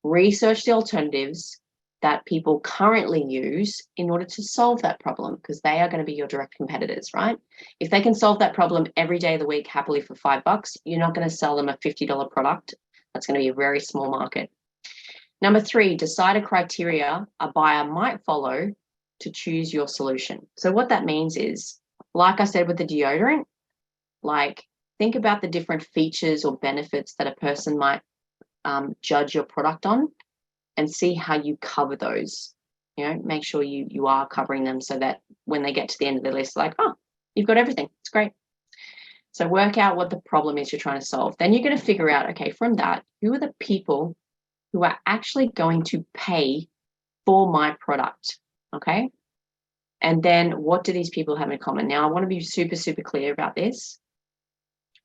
Research the alternatives that people currently use in order to solve that problem, because they are going to be your direct competitors, right? If they can solve that problem every day of the week happily for $5, you're not going to sell them a $50 product. That's going to be a very small market. Number 3, decide a criteria a buyer might follow to choose your solution. So what that means is, like I said with the deodorant, like think about the different features or benefits that a person might judge your product on, and see how you cover those. Make sure you are covering them so that when they get to the end of the list, like, oh, you've got everything. It's great. So work out what the problem is you're trying to solve. Then you're going to figure out, okay, from that, who are the people who are actually going to pay for my product, okay? And then what do these people have in common? Now, I want to be super, super clear about this.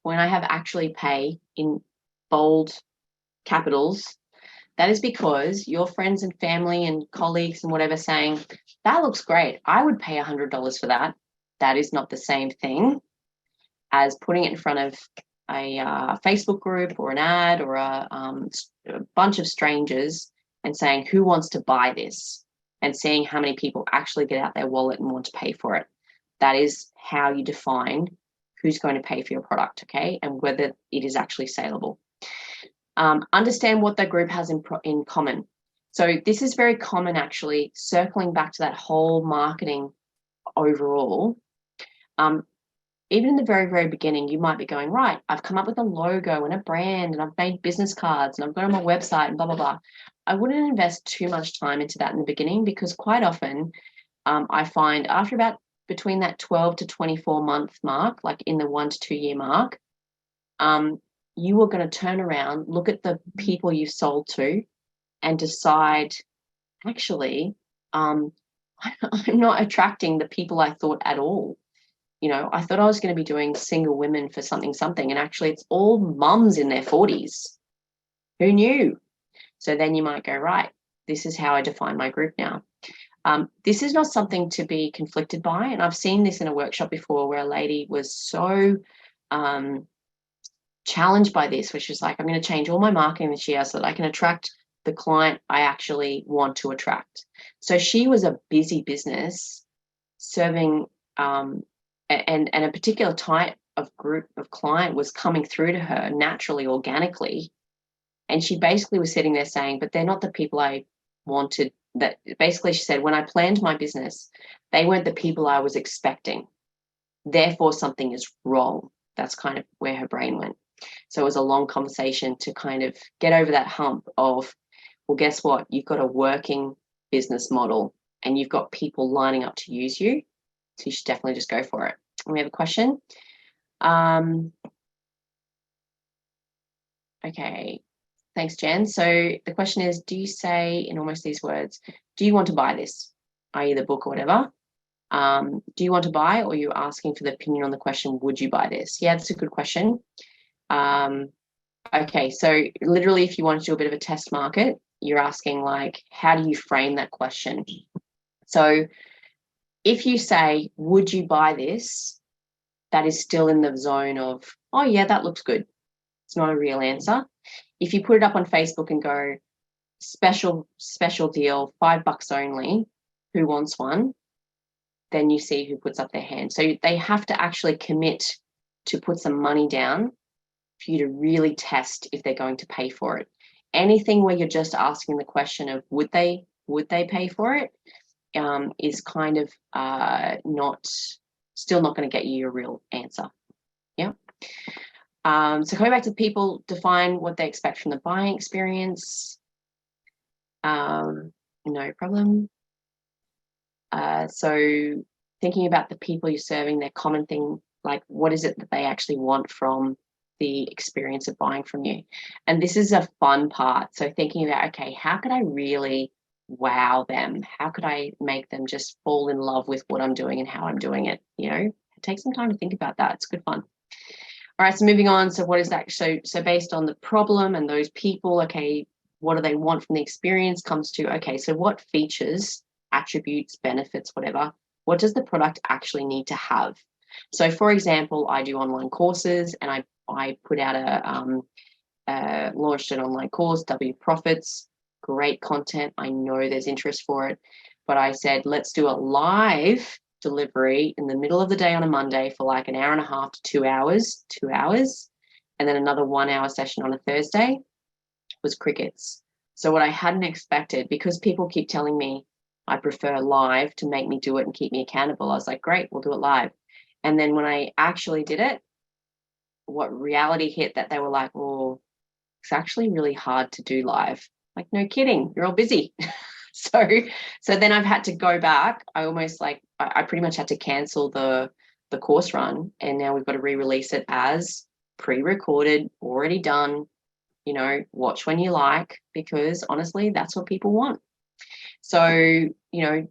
When I have actually pay in bold capitals, that is because your friends and family and colleagues and whatever saying, that looks great, I would pay $100 for that. That is not the same thing as putting it in front of a Facebook group or an ad or a bunch of strangers and saying, who wants to buy this? And seeing how many people actually get out their wallet and want to pay for it. That is how you define who's going to pay for your product, okay? And whether it is actually saleable. Understand what that group has in common. So this is very common, actually, circling back to that whole marketing overall. Even in the very, very beginning, you might be going, right, I've come up with a logo and a brand and I've made business cards and I've got on my website and blah, blah, blah. I wouldn't invest too much time into that in the beginning because quite often I find after about between that 12 to 24 month mark, like in the 1 to 2 year mark, you are going to turn around, look at the people you sold to and decide, actually, I'm not attracting the people I thought at all. I thought I was going to be doing single women for something, and actually it's all mums in their 40s. Who knew? So then you might go, right, this is how I define my group now. This is not something to be conflicted by. And I've seen this in a workshop before where a lady was so challenged by this, which is like, I'm going to change all my marketing this year so that I can attract the client I actually want to attract. So she was a busy business serving and a particular type of group of client was coming through to her naturally, organically. And she basically was sitting there saying, but they're not the people I wanted. That basically she said, when I planned my business, they weren't the people I was expecting. Therefore, something is wrong. That's kind of where her brain went. So it was a long conversation to kind of get over that hump of, well, guess what? You've got a working business model and you've got people lining up to use you. So you should definitely just go for it. And we have a question. Okay. Thanks, Jen. So the question is, do you say in almost these words, do you want to buy this, i.e. the book or whatever? Do you want to buy, or are you asking for the opinion on the question, would you buy this? Yeah, that's a good question. Okay, so literally if you want to do a bit of a test market, you're asking like, how do you frame that question? So if you say, would you buy this? That is still in the zone of, oh yeah, that looks good. It's not a real answer. If you put it up on Facebook and go, special deal, $5 only, who wants one? Then you see who puts up their hand. So they have to actually commit to put some money down for you to really test if they're going to pay for it. Anything where you're just asking the question of would they pay for it, is kind of still not going to get you your real answer. Yeah. So coming back to people, define what they expect from the buying experience. No problem. So thinking about the people you're serving, their common thing, like what is it that they actually want from the experience of buying from you? And this is a fun part. So thinking about, okay, how could I really wow them? How could I make them just fall in love with what I'm doing and how I'm doing it? You know, take some time to think about that. It's good fun. All right, so moving on. So what is that? So based on the problem and those people, okay, what do they want from the experience comes to, okay, so what features, attributes, benefits, whatever, what does the product actually need to have? So for example, I do online courses, and I put out launched an online course, W Profits, great content. I know there's interest for it, but I said, let's do a live delivery in the middle of the day on a Monday for like an hour and a half to 2 hours, and then another 1 hour session on a Thursday. Was crickets. So what I hadn't expected, because people keep telling me I prefer live to make me do it and keep me accountable, I was like, great, we'll do it live. And then when I actually did it, what reality hit, that they were like, oh, it's actually really hard to do live. Like, no kidding, you're all busy. so then I've had to go back. I pretty much had to cancel the course run, and now we've got to re-release it as pre-recorded, already done. You know, watch when you like, because honestly, that's what people want. So, you know,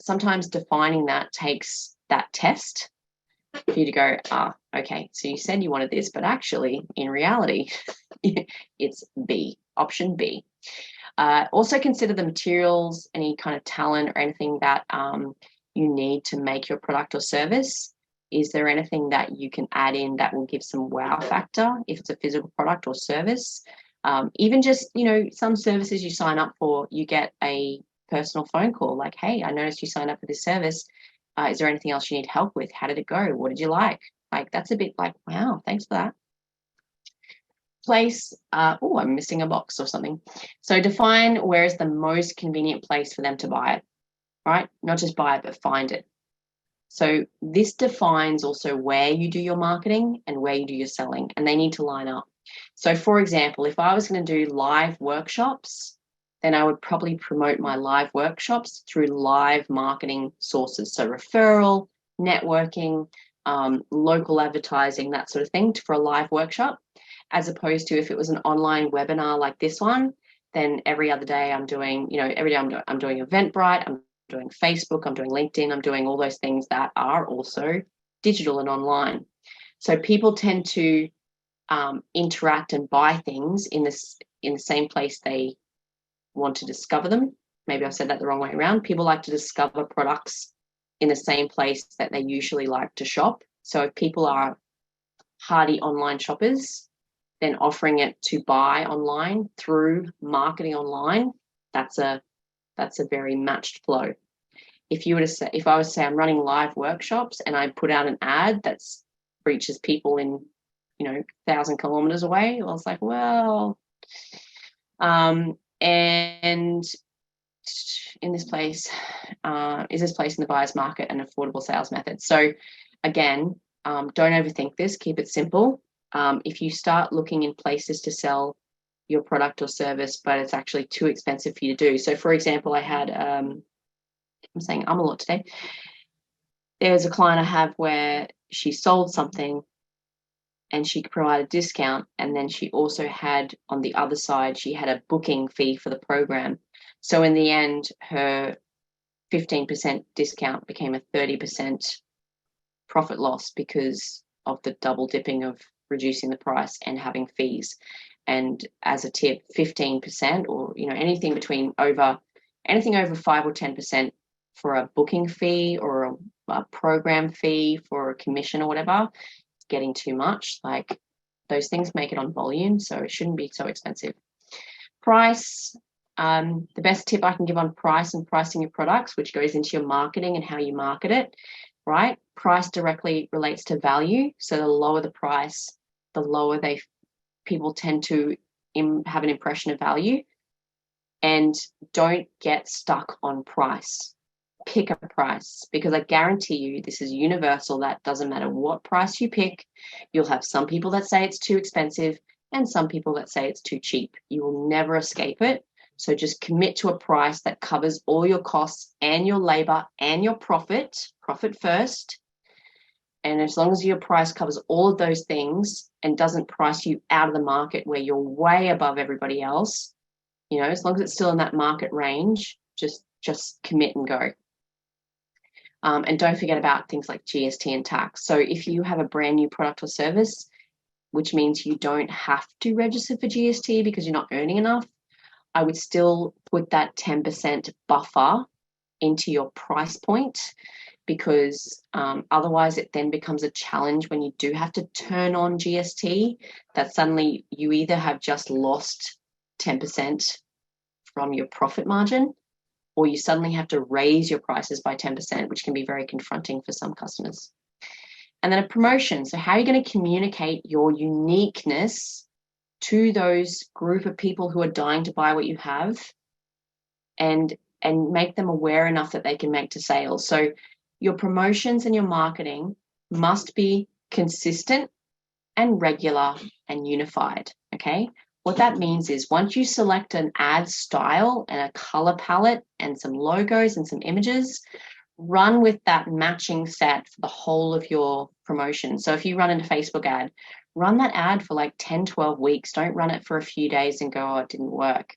sometimes defining that takes that test for you to go, okay, so you said you wanted this, but actually, in reality, it's B, option B. Also consider the materials, any kind of talent or anything that you need to make your product or service. Is there anything that you can add in that will give some wow factor if it's a physical product or service? Even just, you know, some services you sign up for, you get a personal phone call like, hey, I noticed you signed up for this service. Is there anything else you need help with? How did it go? What did you like? Like, that's a bit like, wow, thanks for that. Place, oh, I'm missing a box or something. So define where is the most convenient place for them to buy it, right? Not just buy it, but find it. So this defines also where you do your marketing and where you do your selling, and they need to line up. So for example, if I was going to do live workshops, then I would probably promote my live workshops through live marketing sources. So referral, networking, local advertising, that sort of thing for a live workshop, as opposed to if it was an online webinar like this one, then every other day I'm doing, you know, every day I'm doing Eventbrite, I'm doing Facebook, I'm doing LinkedIn, I'm doing all those things that are also digital and online. So people tend to interact and buy things in the same place they want to discover them. Maybe I said that the wrong way around. People like to discover products in the same place that they usually like to shop. So if people are hardy online shoppers, then offering it to buy online through marketing online, that's a very matched flow. If I was to say I'm running live workshops and I put out an ad that reaches people in, you know, 1,000 kilometers away, I was like, well, and in this place, is this place in the buyer's market an affordable sales method? So again, don't overthink this, keep it simple. If you start looking in places to sell your product or service, but it's actually too expensive for you to do. So for example, I had, I'm saying I'm a lot today. There's a client I have where she sold something and she could provide a discount, and then she also had, on the other side, she had a booking fee for the program. So in the end, her 15% discount became a 30% profit loss because of the double dipping of reducing the price and having fees. And as a tip, 15% or anything over 5 or 10% for a booking fee or a program fee for a commission or whatever, it's getting too much. Like, those things make it on volume, so it shouldn't be so expensive. Price, the best tip I can give on price and pricing your products, which goes into your marketing and how you market it, right? Price directly relates to value. So the lower the price, the lower people tend to have an impression of value. And don't get stuck on price. Pick a price, because I guarantee you this is universal. That doesn't matter what price you pick. You'll have some people that say it's too expensive and some people that say it's too cheap. You will never escape it. So just commit to a price that covers all your costs and your labor and your profit first. And as long as your price covers all of those things and doesn't price you out of the market where you're way above everybody else, as long as it's still in that market range, just commit and go. And don't forget about things like GST and tax. So if you have a brand new product or service, which means you don't have to register for GST because you're not earning enough, I would still put that 10% buffer into your price point, because otherwise it then becomes a challenge when you do have to turn on GST, that suddenly you either have just lost 10% from your profit margin, or you suddenly have to raise your prices by 10%, which can be very confronting for some customers. And then a promotion. So how are you going to communicate your uniqueness to those group of people who are dying to buy what you have, and make them aware enough that they can make to sales? So your promotions and your marketing must be consistent and regular and unified, okay? What that means is once you select an ad style and a color palette and some logos and some images, run with that matching set for the whole of your promotion. So if you run a Facebook ad, run that ad for like 10, 12 weeks. Don't run it for a few days and go, oh, it didn't work.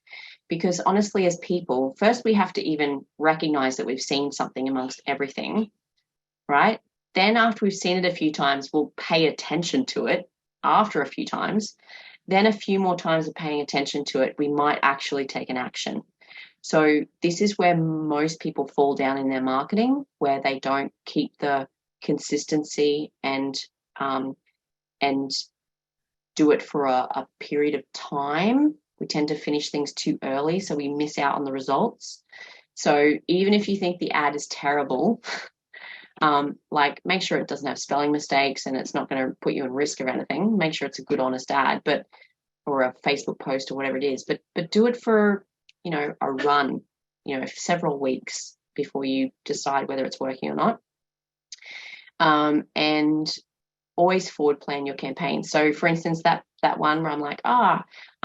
Because honestly, as people, first we have to even recognize that we've seen something amongst everything, right? Then after we've seen it a few times, we'll pay attention to it after a few times. Then a few more times of paying attention to it, we might actually take an action. So this is where most people fall down in their marketing, where they don't keep the consistency and do it for a period of time. We tend to finish things too early, so we miss out on the results. So even if you think the ad is terrible, make sure it doesn't have spelling mistakes and it's not going to put you in risk or anything. Make sure it's a good, honest ad, or a Facebook post or whatever it is. But do it for a run, several weeks before you decide whether it's working or not. And always forward plan your campaign. So for instance, that one where I'm like, I'm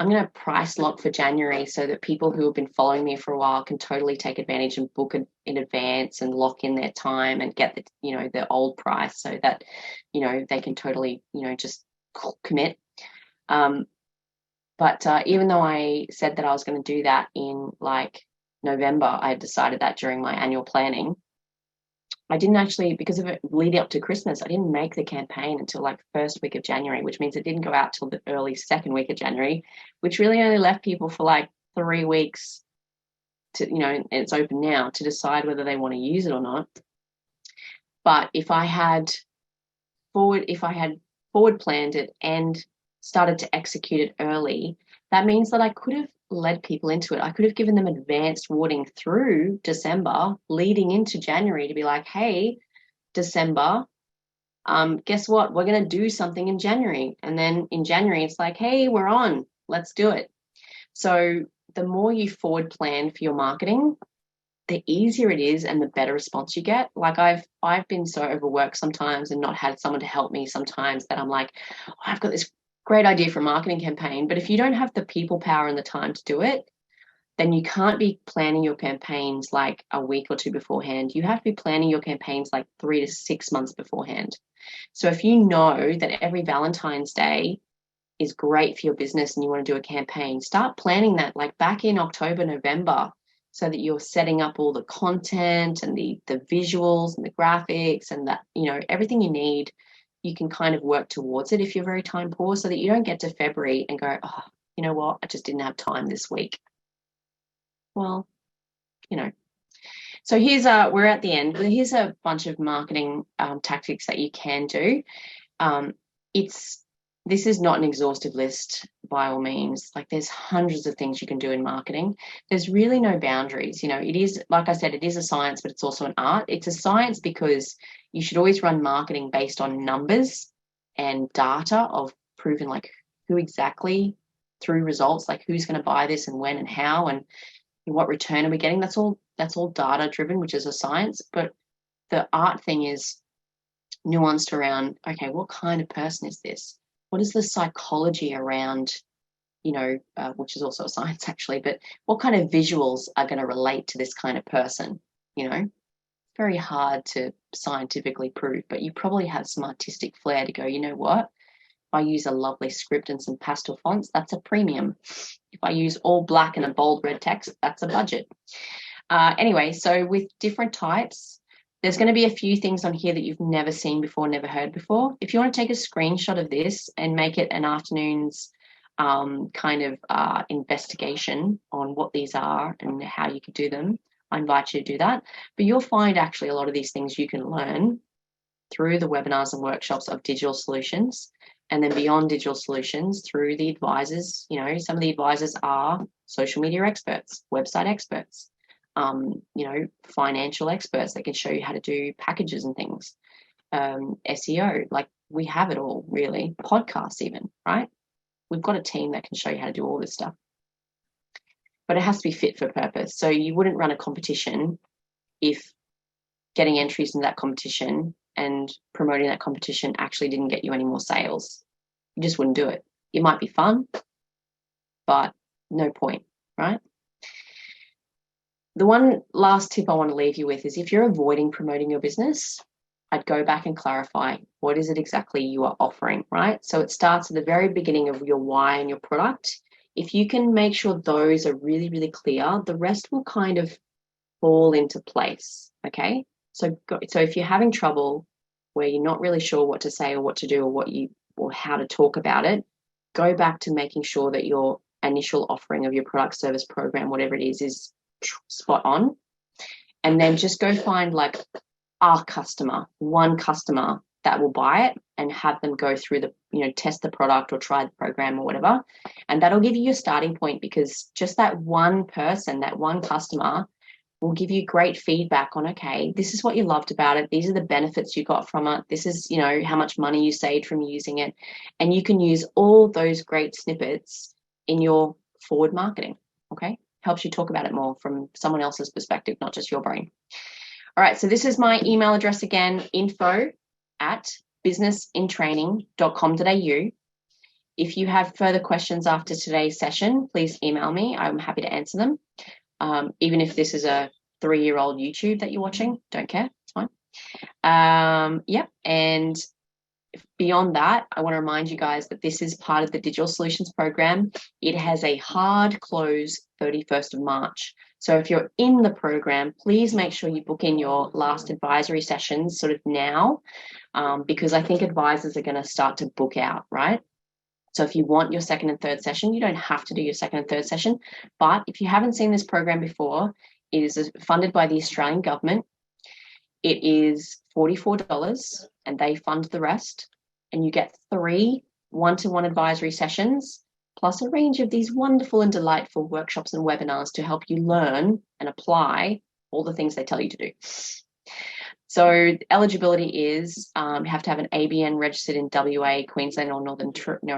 going to price lock for January so that people who have been following me for a while can totally take advantage and book it in advance and lock in their time and get the old price so that, they can totally, just commit. But even though I said that I was going to do that in like November, I had decided that during my annual planning. I didn't actually, because of it leading up to Christmas, I didn't make the campaign until like first week of January, which means it didn't go out till the early second week of January, which really only left people for like 3 weeks to, and it's open now, to decide whether they want to use it or not. But if I had forward planned it and started to execute it early, that means that I could have led people into it. I could have given them advanced warning through December leading into January to be like, hey, December, guess what? We're going to do something in January. And then in January, it's like, hey, we're on, let's do it. So the more you forward plan for your marketing, the easier it is and the better response you get. Like I've been so overworked sometimes and not had someone to help me sometimes that I'm like, oh, I've got this great idea for a marketing campaign, but if you don't have the people power and the time to do it, then you can't be planning your campaigns like a week or two beforehand. You have to be planning your campaigns like 3 to 6 months beforehand. So if you know that every Valentine's Day is great for your business and you want to do a campaign, start planning that like back in October, November, so that you're setting up all the content and the visuals and the graphics and that, everything you need. You can kind of work towards it if you're very time poor, so that you don't get to February and go, oh, you know what, I just didn't have time this week. Well, so here's we're at the end. Here's a bunch of marketing tactics that you can do. This is not an exhaustive list by all means. Like, there's hundreds of things you can do in marketing. There's really no boundaries. It is, like I said, it is a science, but it's also an art. It's a science because you should always run marketing based on numbers and data of proven, like, who exactly through results, like who's going to buy this and when and how and what return are we getting. That's all data driven, which is a science. But the art thing is nuanced around, okay, what kind of person is this? What is the psychology around, which is also a science actually, but what kind of visuals are going to relate to this kind of person? Very hard to scientifically prove, but you probably have some artistic flair to go, you know what? If I use a lovely script and some pastel fonts, that's a premium. If I use all black and a bold red text, that's a budget. Anyway, so with different types, there's going to be a few things on here that you've never seen before, never heard before. If you want to take a screenshot of this and make it an afternoon's kind of investigation on what these are and how you could do them, I invite you to do that. But you'll find actually a lot of these things you can learn through the webinars and workshops of Digital Solutions, and then beyond Digital Solutions through the advisors. Some of the advisors are social media experts, website experts, financial experts that can show you how to do packages and things, SEO, like we have it all really, podcasts even, right? We've got a team that can show you how to do all this stuff, but it has to be fit for purpose. So you wouldn't run a competition if getting entries into that competition and promoting that competition actually didn't get you any more sales. You just wouldn't do it. It might be fun, but no point, right? The one last tip I want to leave you with is, if you're avoiding promoting your business, I'd go back and clarify what is it exactly you are offering, right? So it starts at the very beginning of your why and your product. If you can make sure those are really, really clear, the rest will kind of fall into place, okay? So if you're having trouble where you're not really sure what to say or what to do or how to talk about it, go back to making sure that your initial offering of your product, service, program, whatever it is spot on. And then just go find like one customer that will buy it and have them go through test the product or try the program or whatever. And that'll give you your starting point, because just that one person, that one customer will give you great feedback on, okay, this is what you loved about it. These are the benefits you got from it. This is, how much money you saved from using it. And you can use all those great snippets in your forward marketing, okay? Helps you talk about it more from someone else's perspective, not just your brain. All right, so this is my email address again, info@businessintraining.com.au. If you have further questions after today's session, please email me. I'm happy to answer them. Even if this is a 3-year-old YouTube that you're watching, don't care, it's fine. And beyond that, I want to remind you guys that this is part of the Digital Solutions program. It has a hard close 31st of March. So if you're in the program, please make sure you book in your last advisory sessions sort of now, because I think advisors are going to start to book out, right? So if you want your second and third session, you don't have to do your second and third session. But if you haven't seen this program before, it is funded by the Australian government. It is $44 and they fund the rest. And you get 3 one-to-one advisory sessions, plus a range of these wonderful and delightful workshops and webinars to help you learn and apply all the things they tell you to do. So eligibility is you have to have an ABN registered in WA, Queensland or Northern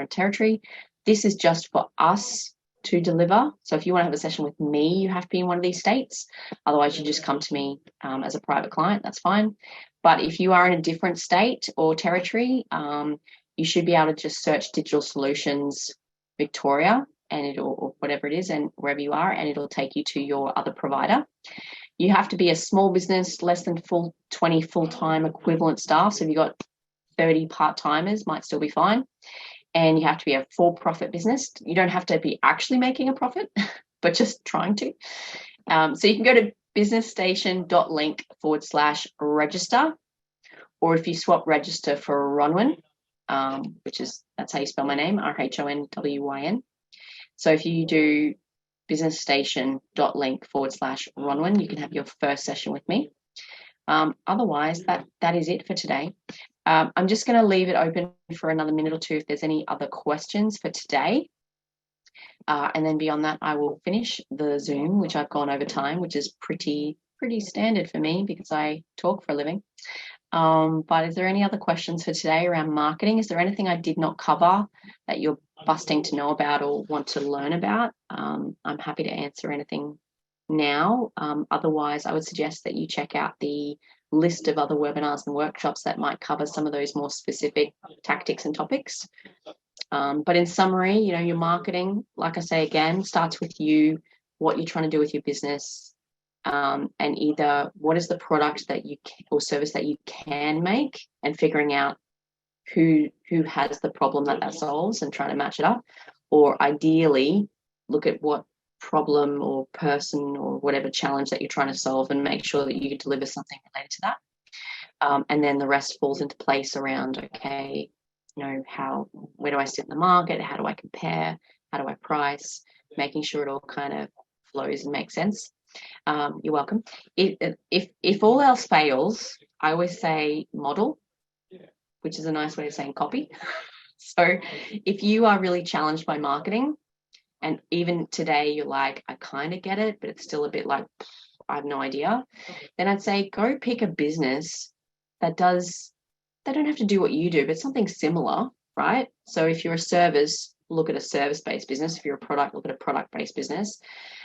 Territory. This is just for us to deliver. So if you want to have a session with me, you have to be in one of these states. Otherwise, you just come to me as a private client. That's fine. But if you are in a different state or territory, you should be able to just search Digital Solutions Victoria or whatever it is, and wherever you are, and it'll take you to your other provider. You have to be a small business, less than 20 full-time equivalent staff. So if you've got 30 part-timers, might still be fine. And you have to be a for-profit business. You don't have to be actually making a profit, but just trying to. So you can go to businessstation.link/register, or if you swap register for Rhonwyn, that's how you spell my name, RHONWYN. So if you do businessstation.link/Rhonwyn, you can have your first session with me. Otherwise, that is it for today. I'm just going to leave it open for another minute or two if there's any other questions for today. And then beyond that, I will finish the Zoom, which I've gone over time, which is pretty standard for me because I talk for a living. But is there any other questions for today around marketing? Is there anything I did not cover that you're busting to know about or want to learn about? I'm happy to answer anything now. Otherwise, I would suggest that you check out the list of other webinars and workshops that might cover some of those more specific tactics and topics. But in summary, your marketing, like I say again, starts with you, what you're trying to do with your business, and either what is the product that you or service that you can make, and figuring out who has the problem that solves and trying to match it up, or ideally look at what problem or person or whatever challenge that you're trying to solve and make sure that you deliver something related to that. And then the rest falls into place around, okay, where do I sit in the market? How do I compare? How do I price? Making sure it all kind of flows and makes sense. You're welcome. If all else fails, I always say model, which is a nice way of saying copy. So if you are really challenged by marketing, and even today you're like, I kind of get it, but it's still a bit like, I have no idea, then I'd say go pick a business that they don't have to do what you do, but something similar, right? So if you're a service, look at a service-based business. If you're a product, look at a product-based business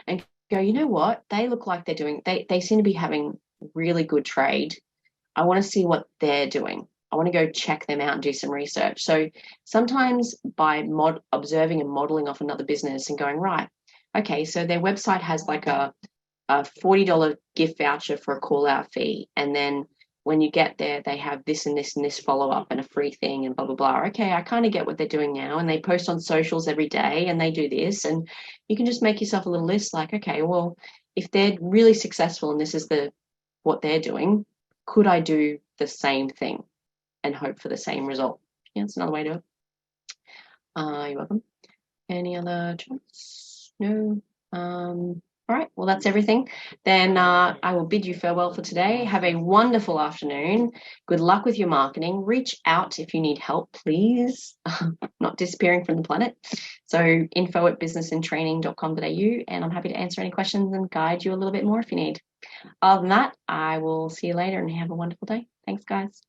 and go, you know what? They look like they're doing, they seem to be having really good trade. I want to see what they're doing. I want to go check them out and do some research. So sometimes by observing and modeling off another business and going, right, okay, so their website has like a $40 gift voucher for a call out fee. And then when you get there, they have this and this and this follow-up and a free thing and blah, blah, blah. Okay, I kind of get what they're doing now. And they post on socials every day and they do this. And you can just make yourself a little list like, okay, well, if they're really successful and this is what they're doing, could I do the same thing and hope for the same result? Yeah, it's another way to do it. You're welcome. Any other chats? No. All right, well, that's everything. Then I will bid you farewell for today. Have a wonderful afternoon. Good luck with your marketing. Reach out if you need help, please. Not disappearing from the planet. So info@businessandtraining.com.au, and I'm happy to answer any questions and guide you a little bit more if you need. Other than that, I will see you later and have a wonderful day. Thanks, guys.